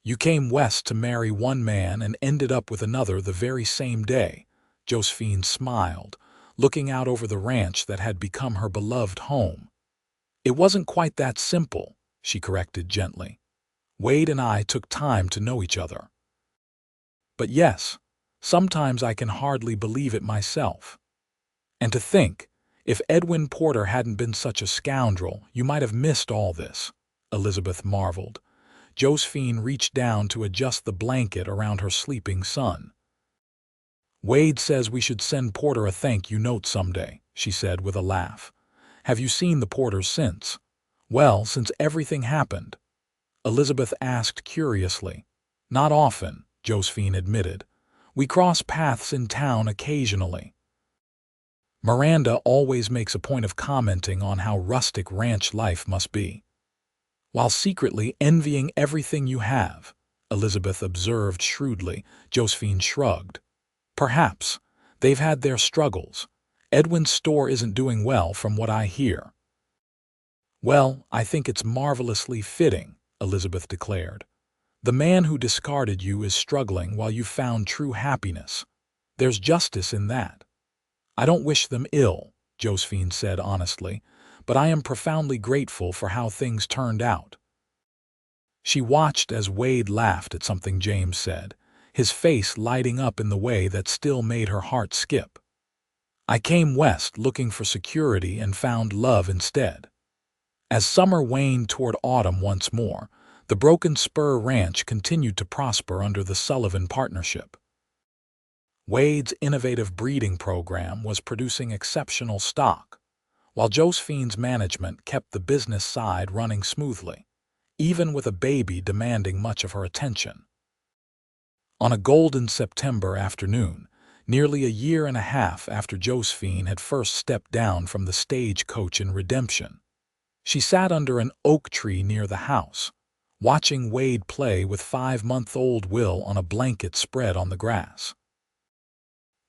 "You came west to marry one man and ended up with another the very same day," Josephine smiled, looking out over the ranch that had become her beloved home. "It wasn't quite that simple," she corrected gently. "Wade and I took time to know each other. But yes, sometimes I can hardly believe it myself. And to think, if Edwin Porter hadn't been such a scoundrel, you might have missed all this," Elizabeth marveled. Josephine reached down to adjust the blanket around her sleeping son. "Wade says we should send Porter a thank you note someday," she said with a laugh. "Have you seen the Porters since?" "Well, since everything happened," Elizabeth asked curiously. "Not often," Josephine admitted. "We cross paths in town occasionally." Miranda always makes a point of commenting on how rustic ranch life must be, while secretly envying everything you have, Elizabeth observed shrewdly. Josephine shrugged. "Perhaps. They've had their struggles. Edwin's store isn't doing well from what I hear." "Well, I think it's marvelously fitting," Elizabeth declared. "The man who discarded you is struggling while you found true happiness. There's justice in that." "I don't wish them ill," Josephine said honestly, "but I am profoundly grateful for how things turned out." She watched as Wade laughed at something James said, his face lighting up in the way that still made her heart skip. "I came west looking for security and found love instead." As summer waned toward autumn once more, the Broken Spur Ranch continued to prosper under the Sullivan partnership. Wade's innovative breeding program was producing exceptional stock, while Josephine's management kept the business side running smoothly, even with a baby demanding much of her attention. On a golden September afternoon, nearly a year and a half after Josephine had first stepped down from the stagecoach in Redemption, she sat under an oak tree near the house, watching Wade play with 5-month-old Will on a blanket spread on the grass.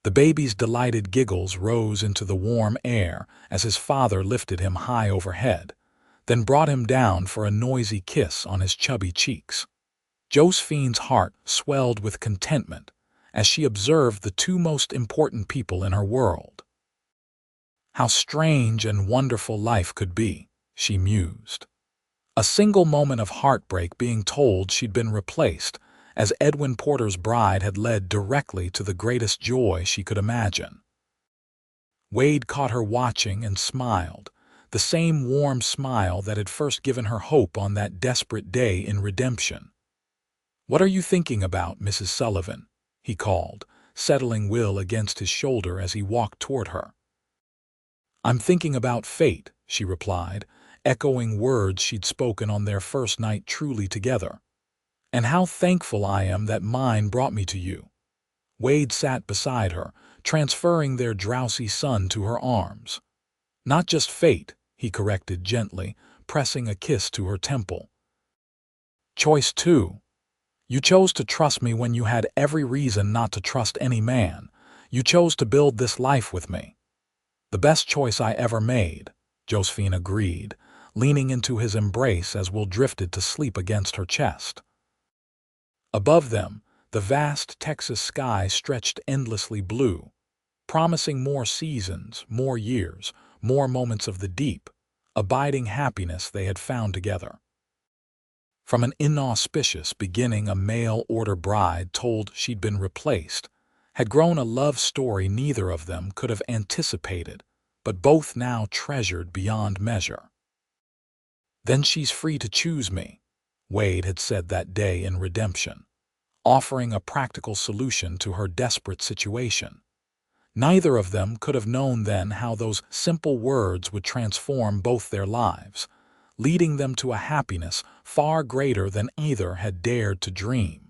The baby's delighted giggles rose into the warm air as his father lifted him high overhead, then brought him down for a noisy kiss on his chubby cheeks. Josephine's heart swelled with contentment as she observed the two most important people in her world. How strange and wonderful life could be, she mused. A single moment of heartbreak being told she'd been replaced, as Edwin Porter's bride had led directly to the greatest joy she could imagine. Wade caught her watching and smiled, the same warm smile that had first given her hope on that desperate day in Redemption. "What are you thinking about, Mrs. Sullivan?" he called, settling Will against his shoulder as he walked toward her. "I'm thinking about fate," she replied, echoing words she'd spoken on their first night truly together. "And how thankful I am that mine brought me to you." Wade sat beside her, transferring their drowsy son to her arms. "Not just fate," he corrected gently, pressing a kiss to her temple. "Choice too. You chose to trust me when you had every reason not to trust any man. You chose to build this life with me." "The best choice I ever made," Josephine agreed, leaning into his embrace as Will drifted to sleep against her chest. Above them, the vast Texas sky stretched endlessly blue, promising more seasons, more years, more moments of the deep, abiding happiness they had found together. From an inauspicious beginning, a mail-order bride told she'd been replaced had grown a love story neither of them could have anticipated, but both now treasured beyond measure. "Then she's free to choose me," Wade had said that day in Redemption, offering a practical solution to her desperate situation. Neither of them could have known then how those simple words would transform both their lives, leading them to a happiness far greater than either had dared to dream.